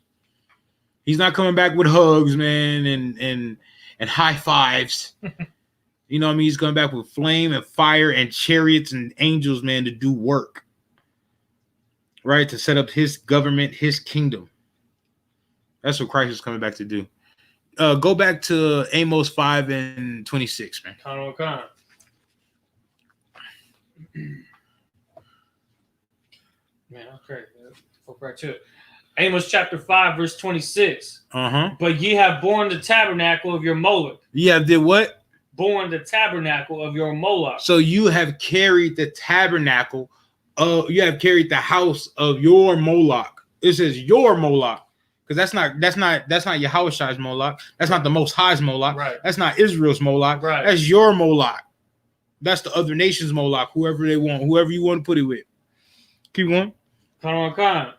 He's not coming back with hugs, man, and high fives. You know what I mean? He's coming back with flame and fire and chariots and angels, man, to do work. Right? To set up his government, his kingdom. That's what Christ is coming back to do. Go back to Amos 5:26, man. Con. Man, okay. Go back to it. Amos chapter 5, verse 26. But ye have borne the tabernacle of your Moloch. Yeah, did what? Borne the tabernacle of your Moloch. So you have carried the tabernacle. You have carried the house of your Moloch. It says your Moloch. Because that's not Yahushai's Moloch. That's not the Most High's Moloch. Right. That's not Israel's Moloch. Right. That's your Moloch. That's the other nation's Moloch. Whoever they want, whoever you want to put it with. Keep going. Con.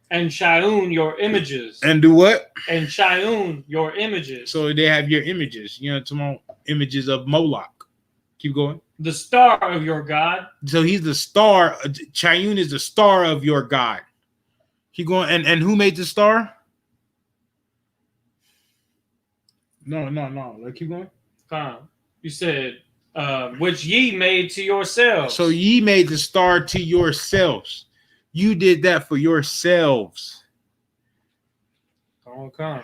And Shiun your images. And do what? And Shiun your images. So they have your images. You know, tomorrow images of Moloch. Keep going. The star of your God. So he's the star. Shiun is the star of your God. Keep going. And who made the star? No. Like, keep going. You said, which ye made to yourselves. So ye made the star to yourselves. You did that for yourselves. Con.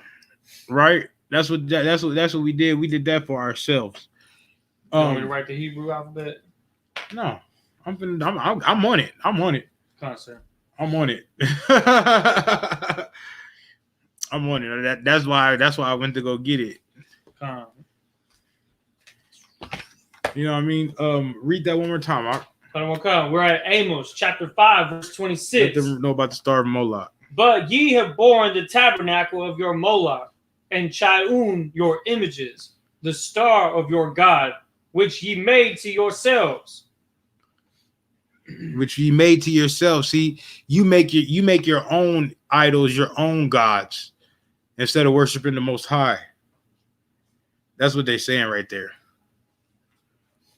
Right? That's what we did. We did that for ourselves. You want me to write the Hebrew alphabet? No. I'm on it. I'm on it. Con, sir. I'm on it. I'm on it. That's why I went to go get it. You know what I mean? Read that one more time. We're at Amos chapter 5, verse 26. Let them know about the star of Moloch. But ye have borne the tabernacle of your Moloch, and Shiun your images, the star of your God, which ye made to yourselves. Which ye made to yourselves. See, you make your own idols, your own gods, instead of worshiping the Most High. That's what they're saying right there.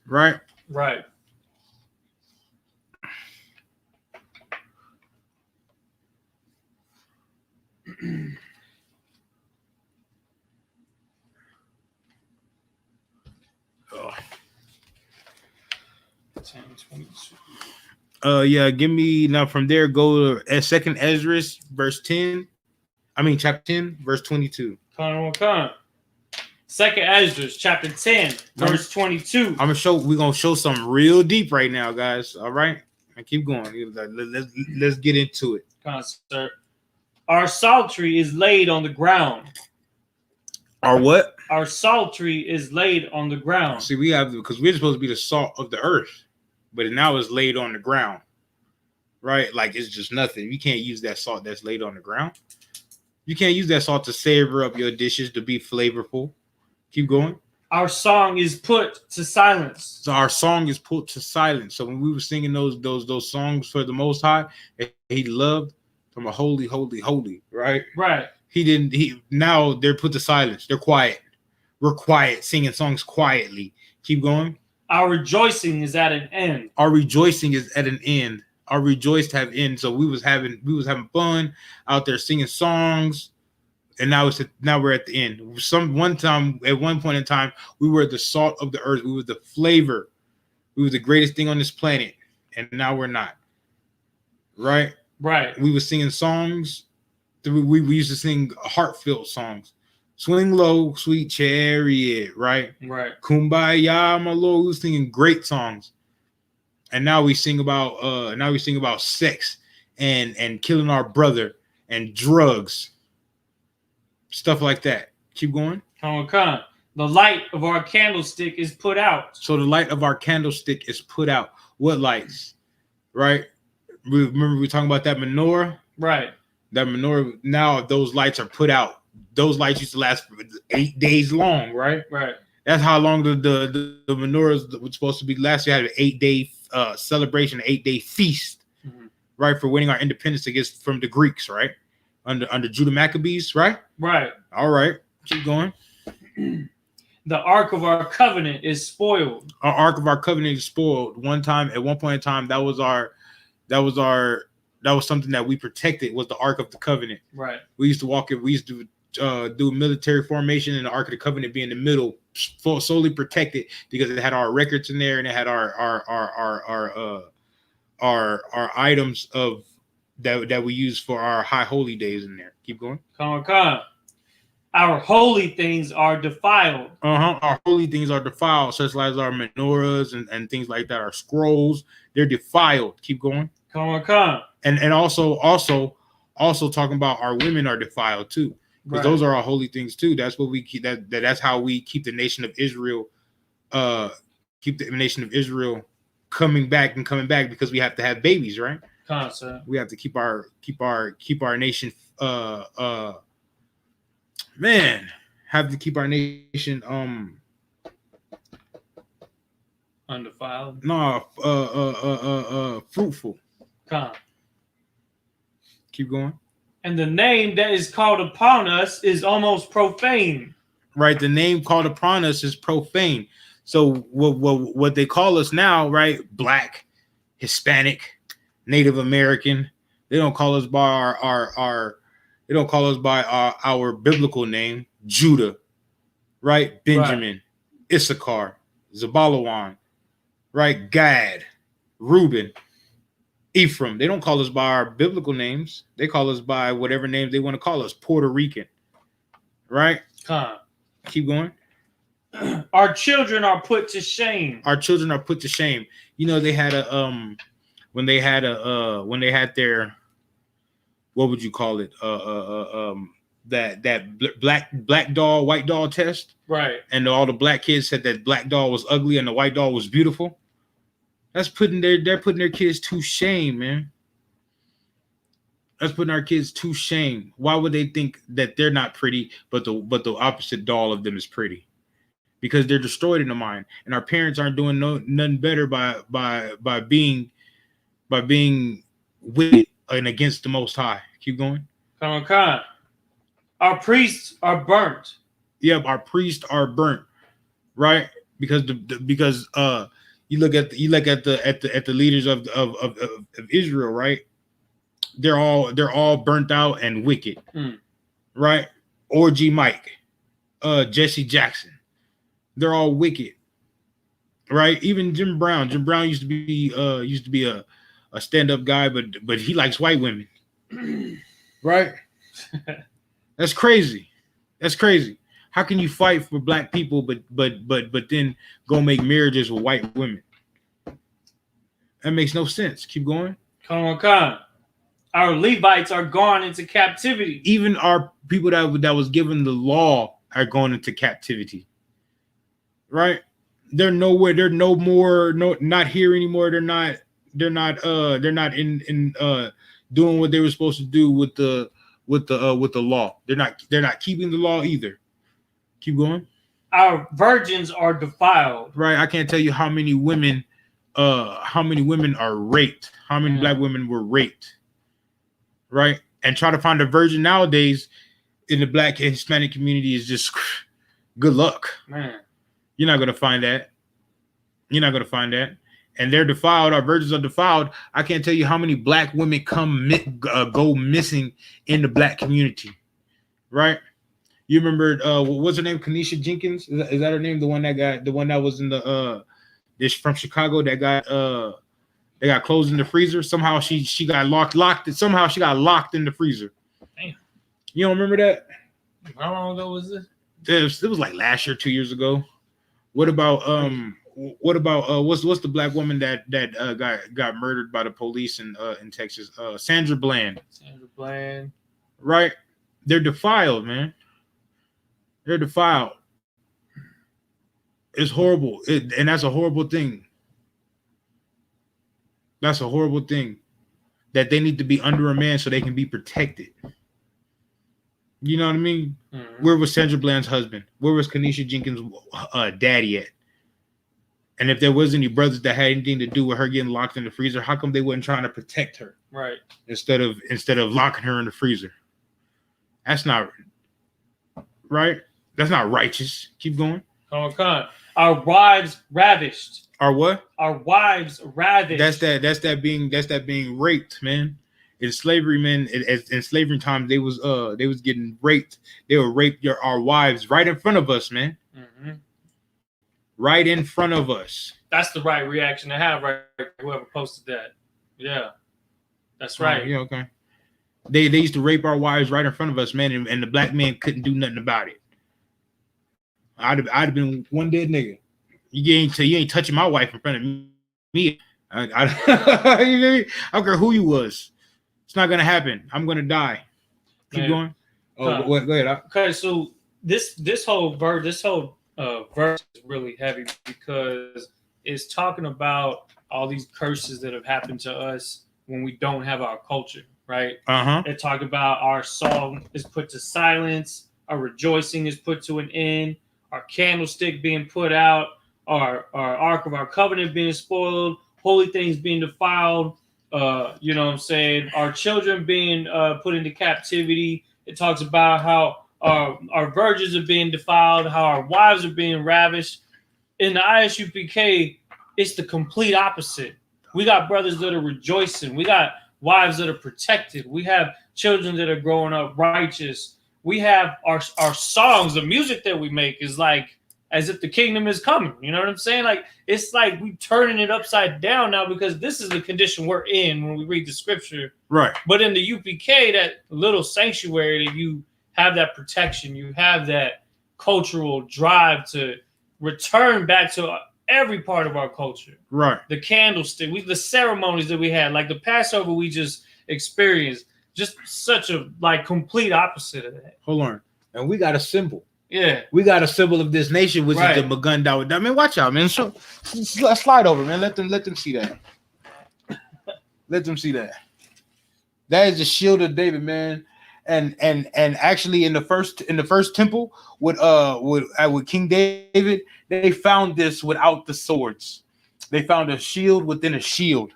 Right? Right. Yeah, give me now from there. Go to 2nd Ezra, chapter 10, verse 22. Con. 2nd Ezra, chapter 10, verse 22. We're gonna show something real deep right now, guys. All right, and keep going. Let's get into it. Con, sir. Our psaltery is laid on the ground. Our what? Our psaltery is laid on the ground. See, because we're supposed to be the salt of the earth, but now it's laid on the ground, right? Like it's just nothing. You can't use that salt that's laid on the ground. You can't use that salt to savor up your dishes, to be flavorful, Keep going. Our song is put to silence. So our song is put to silence. So when we were singing those songs for the Most High, he loved from a holy, holy, holy, right? Right. Now they're put to silence. They're quiet. We're quiet, singing songs quietly. Keep going. Our rejoicing is at an end. Our rejoicing is at an end. Our rejoice have end. So we was having fun out there singing songs. And now we're at the end. At one point in time, we were the salt of the earth. We were the flavor. We were the greatest thing on this planet. And now we're not. Right? Right. We were singing songs. We used to sing heartfelt songs. Swing low, sweet chariot, right? Right. Kumbaya, my Lord. We were singing great songs. And now we sing about sex and killing our brother and drugs. Stuff like that. Keep going. Come on. The light of our candlestick is put out. So the light of our candlestick is put out. What lights? Right? Remember we were talking about that menorah? Right. That menorah, now those lights are put out. Those lights used to last for 8 days long, right? Right. That's how long the menorahs was supposed to be. Last year had an 8-day celebration, an 8-day feast, right? For winning our independence from the Greeks, right? Under Judah Maccabees, right? Right. All right. Keep going. The Ark of our covenant is spoiled. Our Ark of our covenant is spoiled. At one point in time, that was something that we protected, was the Ark of the Covenant. Right. We used to walk it. We used to do military formation, and the Ark of the Covenant be in the middle, solely protected because it had our records in there, and it had our items of that we use for our high holy days in there. Keep going. Come on. Our holy things are defiled. Our holy things are defiled, such as our menorahs and things like that. Our scrolls, they're defiled. Keep going. Come on. And also talking about our women are defiled too, because those are our holy things too. That's what we keep. That's how we keep the nation of Israel. Keep the nation of Israel coming back, because we have to have babies, right? We have to keep our nation have to keep our nation undefiled. Fruitful. Come. Keep going. And the name that is called upon us is almost profane. Right, the name called upon us is profane. So what they call us now, right? Black, Hispanic, Native American. They don't call us by our biblical name, Judah, right? Benjamin, right. Issachar, Zabalawan, right? Gad, Reuben, Ephraim. They don't call us by our biblical names. They call us by whatever names they want to call us. Puerto Rican, right? Keep going. Our children are put to shame. Our children are put to shame. You know, they had when they had their, what would you call it? That black doll, white doll test. Right. And all the black kids said that black doll was ugly and the white doll was beautiful. They're putting their kids to shame, man. That's putting our kids to shame. Why would they think that they're not pretty, but the opposite doll of them is pretty? Because they're destroyed in the mind, and our parents aren't doing nothing better by being wicked and against the Most High. Keep going. Come on. Our priests are burnt. Yep, our priests are burnt, right? Because you look at the leaders of Israel, right? They're all burnt out and wicked, right? Orgy Mike, Jesse Jackson. They're all wicked, right? Even Jim Brown. Jim Brown used to be a stand-up guy, but he likes white women, right? That's crazy. That's crazy. How can you fight for black people, but then go make marriages with white women? That makes no sense. Keep going. Come on. Our Levites are gone into captivity. Even our people that was given the law are going into captivity. Right? They're nowhere. They're not here anymore. They're not in doing what they were supposed to do with the law. They're not keeping the law either. Keep going. our virgins are defiled. Right. I can't tell you how many women are raped, how many black women were raped. Right. And try to find a virgin nowadays in the black and Hispanic community is just good luck. Man. You're not gonna find that. You're not gonna find that. And they're defiled. Our virgins are defiled. I can't tell you how many black women go missing in the black community. Right? You remember what's her name? Canisia Jenkins? Is that her name? The one that was in the this from Chicago that got closed in the freezer. Somehow she got locked. Somehow she got locked in the freezer. Damn. You don't remember that? How long ago was this? It was like last year, 2 years ago. What about what's the black woman that got murdered by the police in Texas? Sandra Bland. Sandra Bland. Right? They're defiled, man. They're defiled. It's horrible. And that's a horrible thing. That's a horrible thing. That they need to be under a man so they can be protected. You know what I mean? Mm-hmm. Where was Sandra Bland's husband? Where was Canisia Jenkins' daddy at? And if there was any brothers that had anything to do with her getting locked in the freezer, how come they weren't trying to protect her? Right. Instead of locking her in the freezer. That's not right. That's not righteous. Keep going. Come on. Our wives ravished. Our what? Our wives ravished. That's that being raped, man. In slavery, man, in slavery times, they was getting raped. They would rape our wives right in front of us, man. Mm-hmm. Right in front of us. That's the right reaction to have, right? Whoever posted that. Yeah. That's right. Yeah, okay. They used to rape our wives right in front of us, man, and the black man couldn't do nothing about it. I'd have been one dead nigga. You ain't touching my wife in front of me. I don't care who you was. It's not gonna happen. I'm gonna die. Keep going. Oh, go ahead. Okay, so this whole verse is really heavy because it's talking about all these curses that have happened to us when we don't have our culture, right? It talk about our song is put to silence, our rejoicing is put to an end, our candlestick being put out, our ark of our covenant being spoiled, holy things being defiled. You know what I'm saying? Our children being put into captivity. It talks about how our virgins are being defiled, how our wives are being ravished. In the I.S.U.P.K, it's the complete opposite. We got brothers that are rejoicing. We got wives that are protected. We have children that are growing up righteous. We have our songs, the music that we make is like as if the kingdom is coming. You know what I'm saying? Like, it's like we turning it upside down now because this is the condition we're in when we read the scripture. Right. But in the U.P.K, that little sanctuary that you have that protection, you have that cultural drive to return back to every part of our culture. Right. The candlestick, the ceremonies that we had, like the Passover we just experienced, just such a like complete opposite of that. Hold on. And we got a symbol. Yeah, we got a symbol of this nation, which is the Magun Dawah. I mean, watch out, man. So slide over, man. Let them see that. Let them see that. That is the shield of David, man. And actually, in the first temple with King David, they found this without the swords. They found a shield within a shield,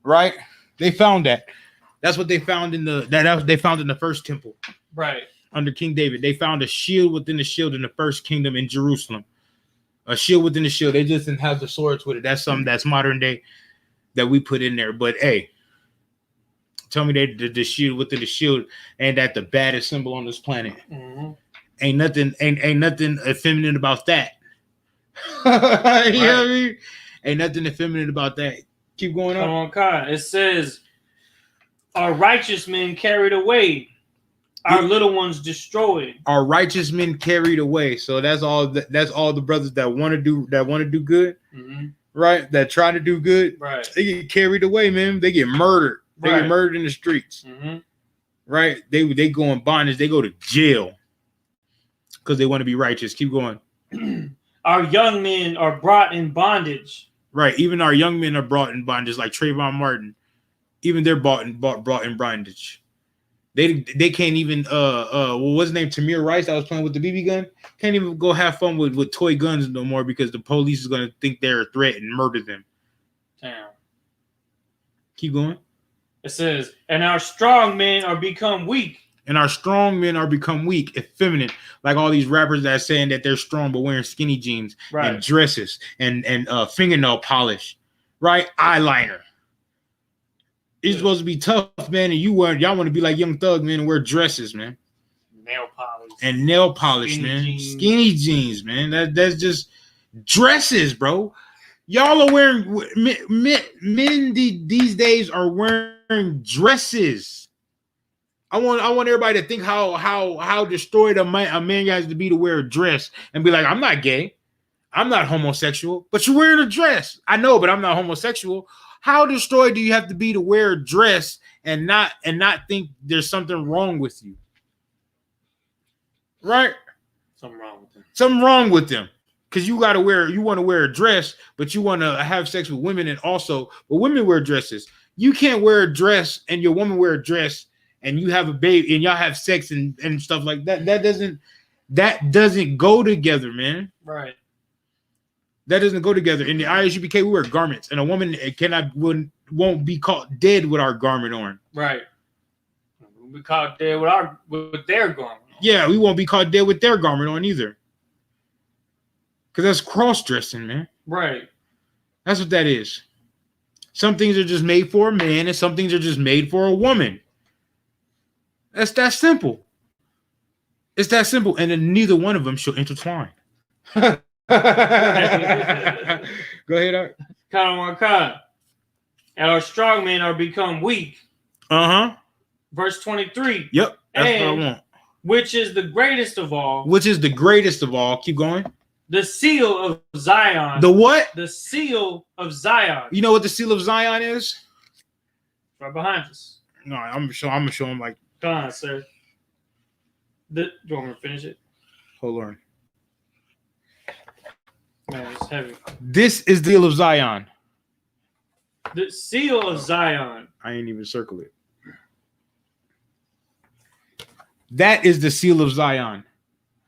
right? They found that. That's what they found in the first temple, right? Under King David, they found a shield within the shield in the first kingdom in Jerusalem. A shield within the shield. They just didn't have the swords with it. That's something that's modern day that we put in there. But hey, tell me that the shield within the shield ain't that the baddest symbol on this planet. Mm-hmm. Ain't nothing effeminate about that. You know what I mean? Ain't nothing effeminate about that. Keep going on. Come on, Kyle. It says, our righteous men carried away. Our little ones destroyed. Our righteous men carried away. So that's all the brothers that want to do good, mm-hmm. right? That try to do good, right? They get carried away, man. They get murdered. They get murdered in the streets, mm-hmm. right? They go in bondage. They go to jail because they want to be righteous. Keep going. Our young men are brought in bondage. Right. Even our young men are brought in bondage, like Trayvon Martin. Even they're brought in bondage. They can't even what was his name? Tamir Rice that was playing with the BB gun. Can't even go have fun with toy guns no more because the police is gonna think they're a threat and murder them. Damn. Keep going. It says, and our strong men are become weak. And our strong men are become weak, effeminate, like all these rappers that are saying that they're strong but wearing skinny jeans and dresses and fingernail polish, right? Eyeliner. It's supposed to be tough, man, and y'all want to be like Young Thug, man, and wear dresses, man. Nail polish, skinny man. Jeans. Skinny jeans, man. That's just dresses, bro. Y'all are wearing men these days are wearing dresses. I want everybody to think how destroyed a man has to be to wear a dress and be like, I'm not gay, I'm not homosexual, but you're wearing a dress. I know, but I'm not homosexual. How destroyed do you have to be to wear a dress and not think there's something wrong with you? Right? Something wrong with them. Because you want to wear a dress, but you want to have sex with women but women wear dresses. You can't wear a dress and your woman wear a dress and you have a baby and y'all have sex and stuff like that. That doesn't go together, man. Right. That doesn't go together. In the I.S.U.P.K, we wear garments, and a woman won't be caught dead with our garment on. Right. We'll be caught dead with their garment on. Yeah, we won't be caught dead with their garment on either. Because that's cross-dressing, man. Right. That's what that is. Some things are just made for a man, and some things are just made for a woman. That's that simple. It's that simple, and then neither one of them shall intertwine. Go ahead, Art. And our strong men are become weak. Verse 23. Yep, that's what I want. Which is the greatest of all. Which is the greatest of all. Keep going. The seal of Zion. The what? The seal of Zion. You know what the seal of Zion is? Right behind us. No, I'm gonna show him like. Come on, sir. Do you want me to finish it? Hold on. Man, it's heavy. This is the seal of Zion. The seal of Zion. I ain't even circle it. That is the seal of Zion.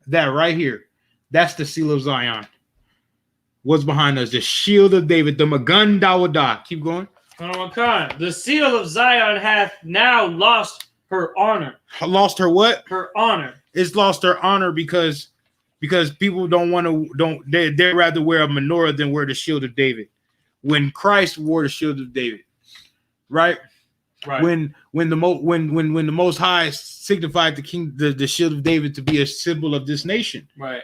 That right here. That's the seal of Zion. What's behind us? The shield of David, the Magun Dawadah. Keep going. The seal of Zion hath now lost her honor. Lost her what? Her honor. It's lost her honor because people they'd rather wear a menorah than wear the shield of David. When Christ wore the shield of David, right? Right. When the Most High signified the shield of David to be a symbol of this nation. Right.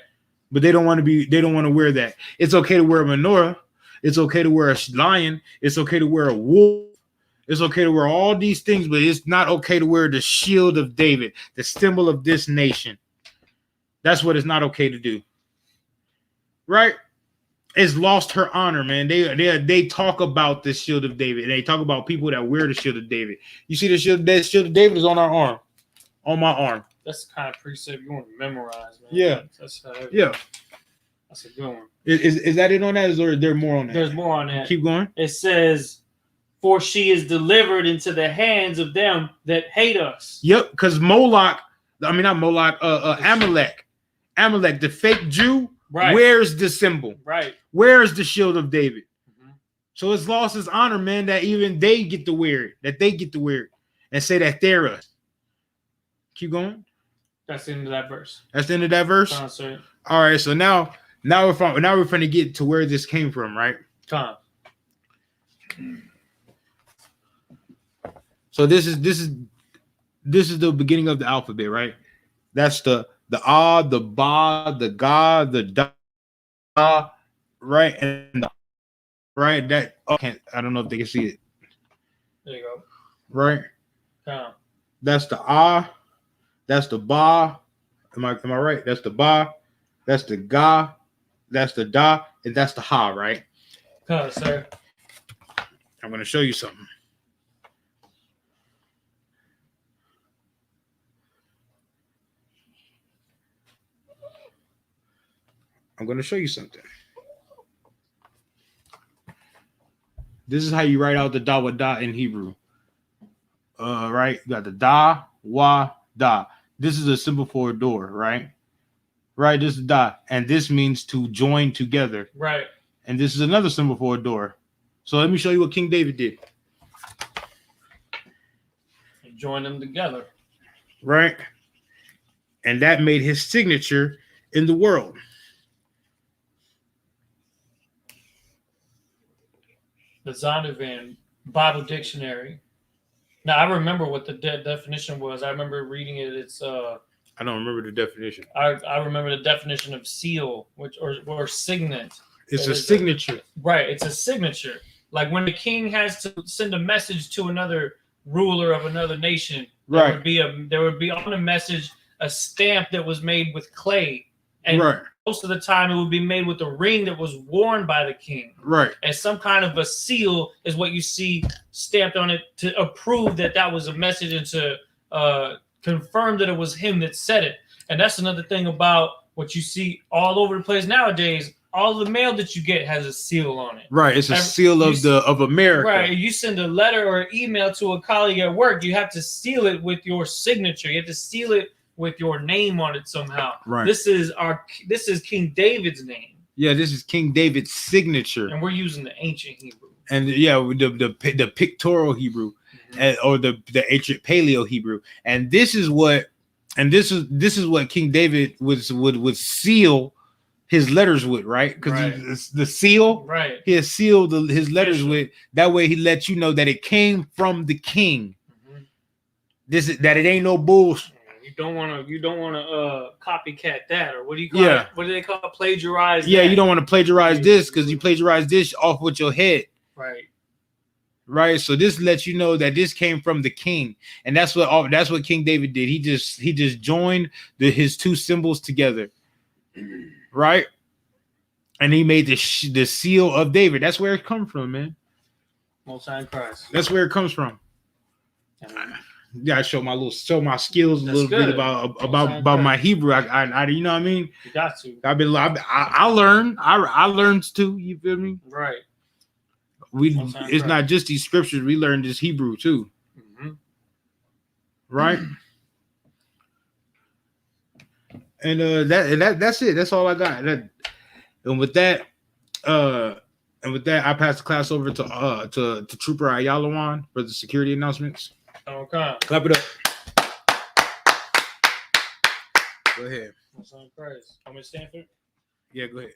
But they don't want to wear that. It's okay to wear a menorah. It's okay to wear a lion. It's okay to wear a wolf. It's okay to wear all these things, but it's not okay to wear the shield of David, the symbol of this nation. That's what it's not okay to do. Right? It's lost her honor, man. They talk about the shield of David. And they talk about people that wear the shield of David. You see the shield of David is on our arm. On my arm. That's the kind of precept you want to memorize, man. Yeah. That's a good one. Is that it on that? Or is there more on that? There's more on that. Keep going. It says, for she is delivered into the hands of them that hate us. Yep, because Amalek, the fake Jew, right, wears the symbol. Right. Wears the shield of David. Mm-hmm. So it's lost its honor, man, that even they get to wear it. That they get to wear it. And say that they're us. Keep going. That's the end of that verse. That's the end of that verse? All right, so now we're trying to get to where this came from, right? Come. So this is the beginning of the alphabet, right? That's the ah, the ba, the ga, the da, right? And the, right, that okay, I don't know if they can see it. There you go. Right? Come. That's the ah, that's the ba. Am I right? That's the ba, that's the ga, that's the da, and that's the ha, right? Come, sir. I'm gonna show you something. I'm going to show you something. This is how you write out the da wa da in Hebrew. Right? You got the da, Wada. This is a symbol for a door, right? Right, this is da. And this means to join together. Right. And this is another symbol for a door. So let me show you what King David did. Join them together. Right? And that made his signature in the world. The Zondervan Bible Dictionary. Now, I remember what the definition was. I remember reading it. It's I don't remember the definition. I remember the definition of seal, which or signet. It's a signature. Right, it's a signature. Like when the king has to send a message to another ruler of another nation, there would be on the message a stamp that was made with clay, and most of the time it would be made with a ring that was worn by the king. Right. And some kind of a seal is what you see stamped on it to approve that that was a message and to confirm that it was him that said it. And that's another thing about what you see all over the place nowadays. All the mail that you get has a seal on it. Right. It's a seal of America. Right. You send a letter or email to a colleague at work, you have to seal it with your signature. You have to seal it with your name on it somehow. Right. This is King David's name. Yeah, this is King David's signature. And we're using the ancient Hebrew. And yeah, the pictorial Hebrew, or the ancient Paleo Hebrew. And this is what King David would seal his letters with, right? Because the seal, right? He has sealed his letters with. That way, he lets you know that it came from the king. That it ain't no bullshit. You don't want to copycat that, or what do you call it? What do they call it? Plagiarize? Yeah, you don't want to plagiarize this because you plagiarize this off with your head. Right. Right. So this lets you know that this came from the king, and that's what King David did. He just joined his two symbols together. Right, and he made the seal of David. That's where it comes from, man. Most High Christ. That's where it comes from. Yeah, I show my skills a little bit about my Hebrew. I you know what I mean. You got to. I learned too. You feel me? Right. It's not just these scriptures. We learned this Hebrew too. Right. And that's it. That's all I got. And with that, I pass the class over to Trooper Ayalawan for the security announcements. Okay. Clap it up. Go ahead. I'm in Stanford. Yeah, go ahead.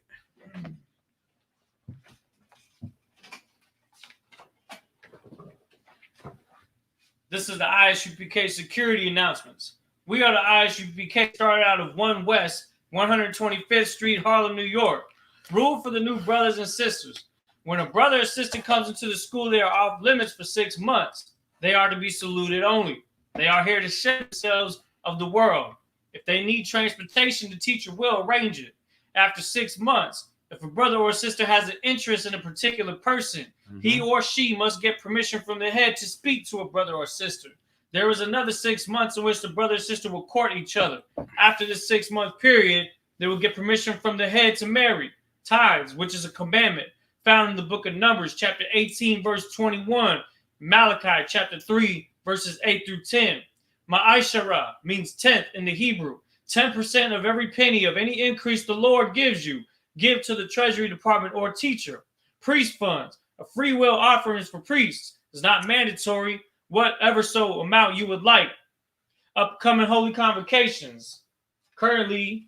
This is the I.S.U.P.K security announcements. We are the I.S.U.P.K, started out of 1 West, 125th Street, Harlem, New York. Rule for the new brothers and sisters. When a brother or sister comes into the school, they are off limits for 6 months. They are to be saluted only. They are here to share themselves of the world. If they need transportation, the teacher will arrange it. After 6 months, if a brother or sister has an interest in a particular person, he or she must get permission from the head to speak to a brother or sister. There is another 6 months in which the brother and sister will court each other. After this 6-month period, they will get permission from the head to marry. Tithes, which is a commandment, found in the book of Numbers, chapter 18, verse 21. Malachi, chapter 3, verses 8 through 10. Ma'ashara means 10th in the Hebrew. 10% of every penny of any increase the Lord gives you, give to the treasury department or teacher. Priest funds, a free will offerings for priests, is not mandatory, whatever so amount you would like. Upcoming holy convocations. Currently,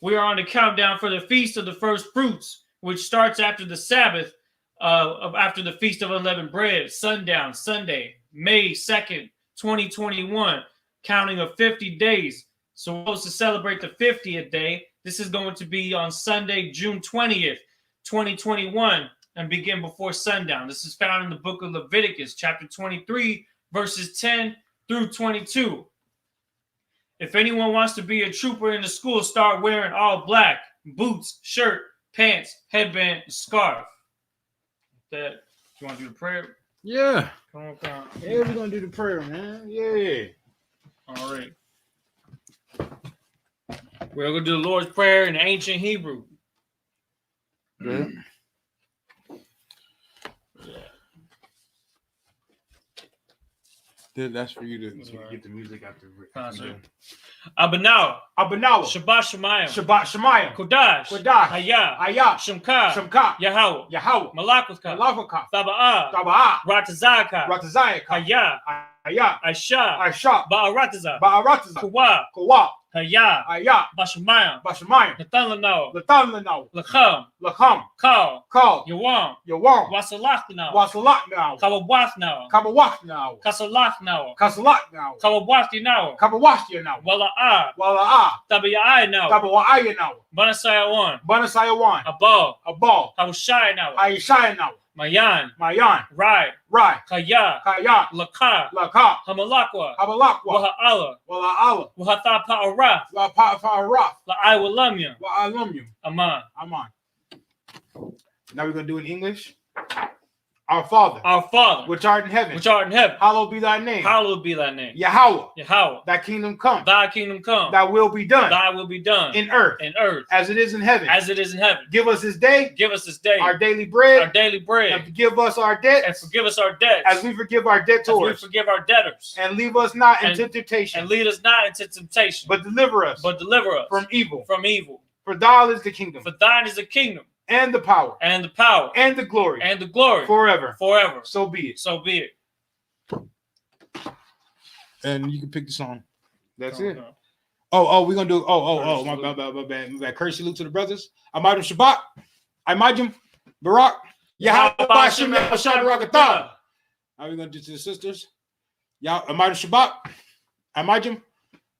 we are on the countdown for the Feast of the First Fruits, which starts after the Sabbath, after the Feast of Unleavened Bread, sundown, Sunday, May 2nd, 2021, counting of 50 days. So we're supposed to celebrate the 50th day. This is going to be on Sunday, June 20th, 2021, and begin before sundown. This is found in the book of Leviticus, chapter 23, verses 10 through 22. If anyone wants to be a trooper in the school, start wearing all black, boots, shirt, pants, headband, and scarf. That, you want to do the prayer? Yeah. Come on. Yeah, we're going to do the prayer, man. Yeah. All right. We're going to do the Lord's Prayer in ancient Hebrew. Good. That's for you to right. get the music after. Abanawa. Abanawa. Shabbat Shemayim. Shabbat Shemayim. Kodash. Kodash. Haya. Haya. Shemka. Shemka. Yahweh. Yahweh. Malakutka. Malafaka. Taba'a. Taba'a. Ratazaka. Ratazayaka. Haya. Haya. Aisha. Aisha. Ba'arataza. Ba'arataza. Kawa. Kawa. Haya. Haya. Bashamayim. Bashamayim. Natan Lano. Latan Lano. Lacham. Lacham. Kal. Kal. Yawam. Yawam. Wasalach now. Wasalak now. Kawawath now. Kabawak now. Kasalach now. Kasalak now. Kawawati now. Kabawashya now. Wala'a. Wala'a. Tabi'ai now. Kabawaya now. Banasaya 1. Banasaya 1. Abal. Abal. Kawashai now. Aishaya now. Mayan. Mayan. Rai. Rai. Kaya. Kaya. Laka. Laka. Hamalakwa. Habalakwa. Waha'ala. Wala'ala. Wahatha pa'arath. La Pa'araf. La'ai walamya. Wa'alumyum. Aman. Aman. Now we're going to do it in English. Our Father, Our Father, which art in heaven, which art in heaven, hallowed be thy name. hallowed be thy name. Yahweh, Yahweh, thy kingdom come. thy kingdom come. Thy will be done Thy will be done in earth in earth as it is in heaven. as it is in heaven. Give us this day Give us this day our daily bread, our daily bread, and forgive us our and debts forgive us our debts as we forgive our as we debtors. forgive our debtors. And leave us not And- into temptation, And lead us not into temptation, but deliver us but deliver us from evil. from evil. For thine is the kingdom, For thine is the kingdom, and the power, and the power, and the glory, and the glory forever. forever. So be it. So be it. And you can pick the song. That's it. Okay. Oh, we're gonna do. My bad. Courtesy salute to the brothers. Imagine Shabbat. Imagine Barak. Yahweh Bashem Yahweh Rakatah. How are we gonna do to the sisters? Imagine Shabbat. Imagine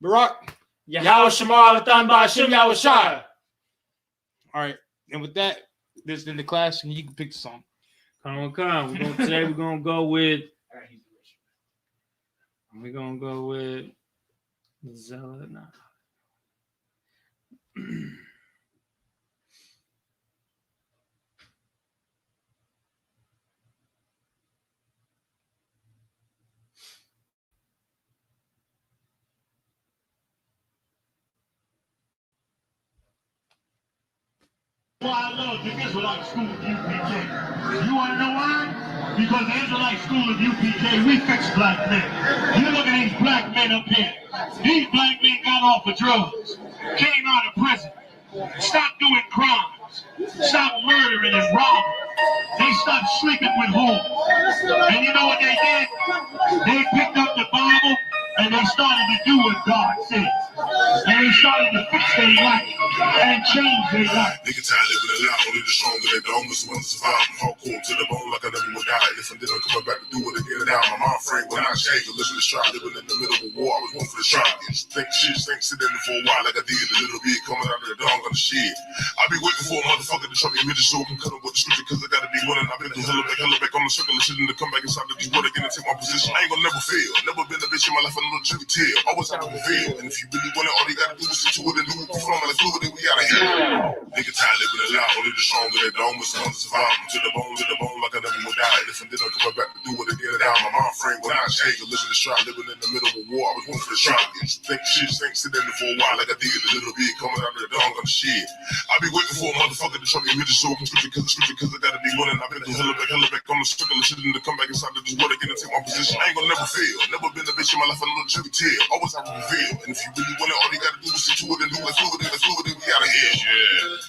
Barak. Yahweh Shema Latan Bashem Yahweh Shai. All right, and with that, this is in the class, and you can pick the song. Come. Today we're gonna go with. We're gonna go with Zealot. Nah. Why I love the Israelite School of U.P.K. You want to know why? Because the Israelite School of U.P.K, we fix black men. You look at these black men up here. These black men got off of drugs, came out of prison, stopped doing crimes, stopped murdering and robbing. They stopped sleeping with hoes. And you know what they did? They picked up the Bible and they started to do what God said. And they started to fix their life and change their life. Nigga tired living it out, only the stronger that the homeless ones survive. Hardcore to the bone like I never would die. And if I didn't come back to do it again now, my mind frame when I shake and listen to strive, living in the middle of a war. I was one for the tribe. Used to think shit, sitting in it for a while like I did a little bit coming out of the dog on the shit. I be waiting for a motherfucker to try me midget so I can cut up with the scripture cause I gotta be winning. I've been through hella back on the circle and shit and to come back inside of this world again and take my position. I ain't gonna never fail. Never been a bitch in my life, I know the truth tell. Always have to prevail. And if you really want it, all you gotta do is sit to it and do it. You flowing like fluid and we out of here. Nigga tired living it out, only the stronger that the homeless ones survive. To the bone like I never would die. And if I didn't come back to do it again now, my mind frame when I shake and listen to strive, living in the middle of a war. I was one for the tribe. Used to think shit, sitting in it for a while like I did a little bit coming out of the dog on the shit. I be waiting for a motherfucker to try me midget so I can scripture cause I gotta be winning. I've been through hella back on the circle and shit and to come back inside of this world again and take my position. I ain't gonna never fail. Never been a bitch in my life, I know the truth tell. Always have to prevail. And if you really want it, all you gotta do is sit to it and do it. Let's fluid and we out of here. Yeah.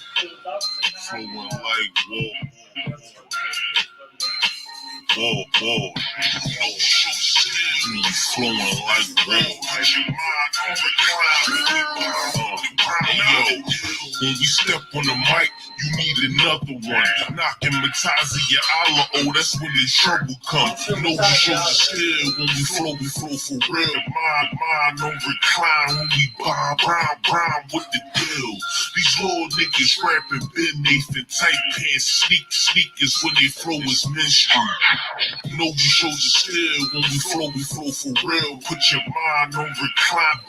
Flowing like whoa. Me flowing like whoa. Yo, when we step on the mic, you need another one. Knocking Matazia Allah, oh, that's when the trouble comes. You know we show the skill when we flow for real. Mind on recline when we bomb with the deal. These little niggas rapping Ben Nathan tight pants, sneakers when they flow is menstrual. You know we show the skill when we flow for real. Put your mind on recline,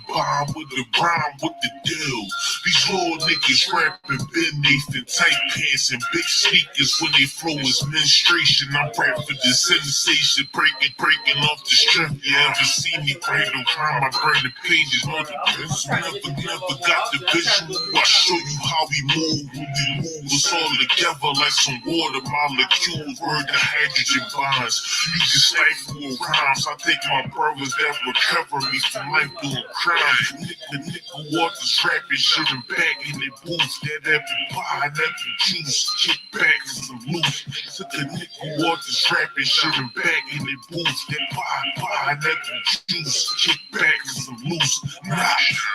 bomb with the grind with the deal. These little niggas rapping Ben Nathan teeth and tight pants and big sneakers when they flow is menstruation. I'm bred for the sensation, breaking off the strength. You ever see me create a crime? I burn the pages, no defense. Never got the visual. I show you how we move when we move us all together like some water molecules. Word to hydrogen bonds. You can stifle rhymes. I think my brothers that recover me from life doing crimes. Nickel Walters rapping shit and back in their booth. That apple pie, that apple juice. Kick back cause I'm loose. Took the Nickel Walters rapping shit and back in their booth. That pie, that apple juice. Kick back cause I'm loose. Nah,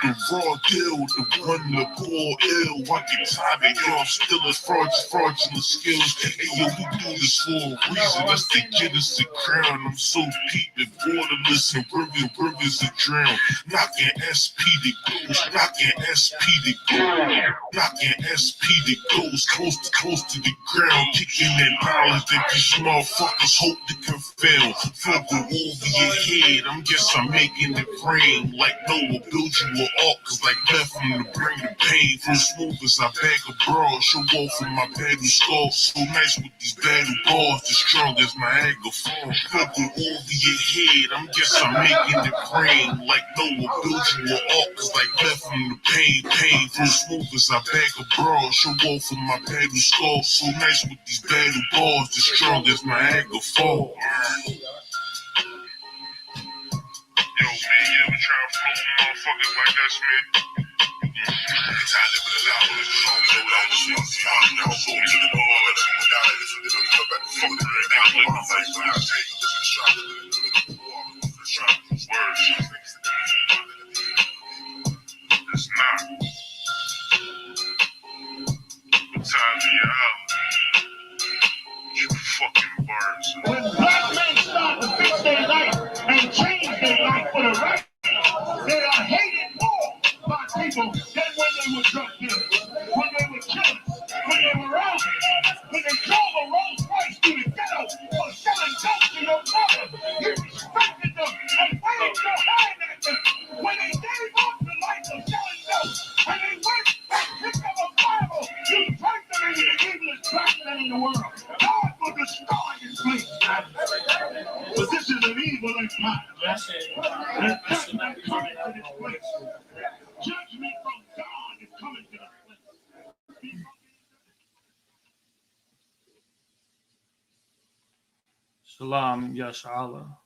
the raw deal, the one the poor ill. I get tired of y'all still as fraudulent skills. Hey yo, we do this for a reason. That's to get us a crown. I'm so deep and waterless and rivers to drown. Knocking SP to goes, knocking SP to goes, knocking SP to goes close to the ground. Kicking in dollars that these motherfuckers hope to can fail. Further over your head, I'm making it rain. Like Noah, build you a ark, cause like nothing to bring the pain. First movers, I bag a broad, show off in my battle scar. So nice with these battle bars, the strongest Niagara Falls. Further over your head, I'm making it rain. Like Noah, build you a ark, cause like nothing to pain. First movers, I bag a broad, show off in my battle scar. So nice with these battle bars, the strongest Niagara Falls. Yo, man, you ever try to float motherfuckers like us, man? It's not. What time of your hour? You fucking birds. When black men start to fix their life and change their life for the right, they are hated more by people than when they were drug dealers, when they were killers, when they were robbers, when they drove a Rolls Royce through the ghetto for selling dope to your brother. You respected them and waved your hand at them. When they gave up the life of selling dope and they went and picked up a Bible, you turned them into the evilest black men in the world. God will destroy his place. But this is an evil empire. And judgment is coming to this place. Judgment from God is coming to this place. Shalom, Yasha Allah.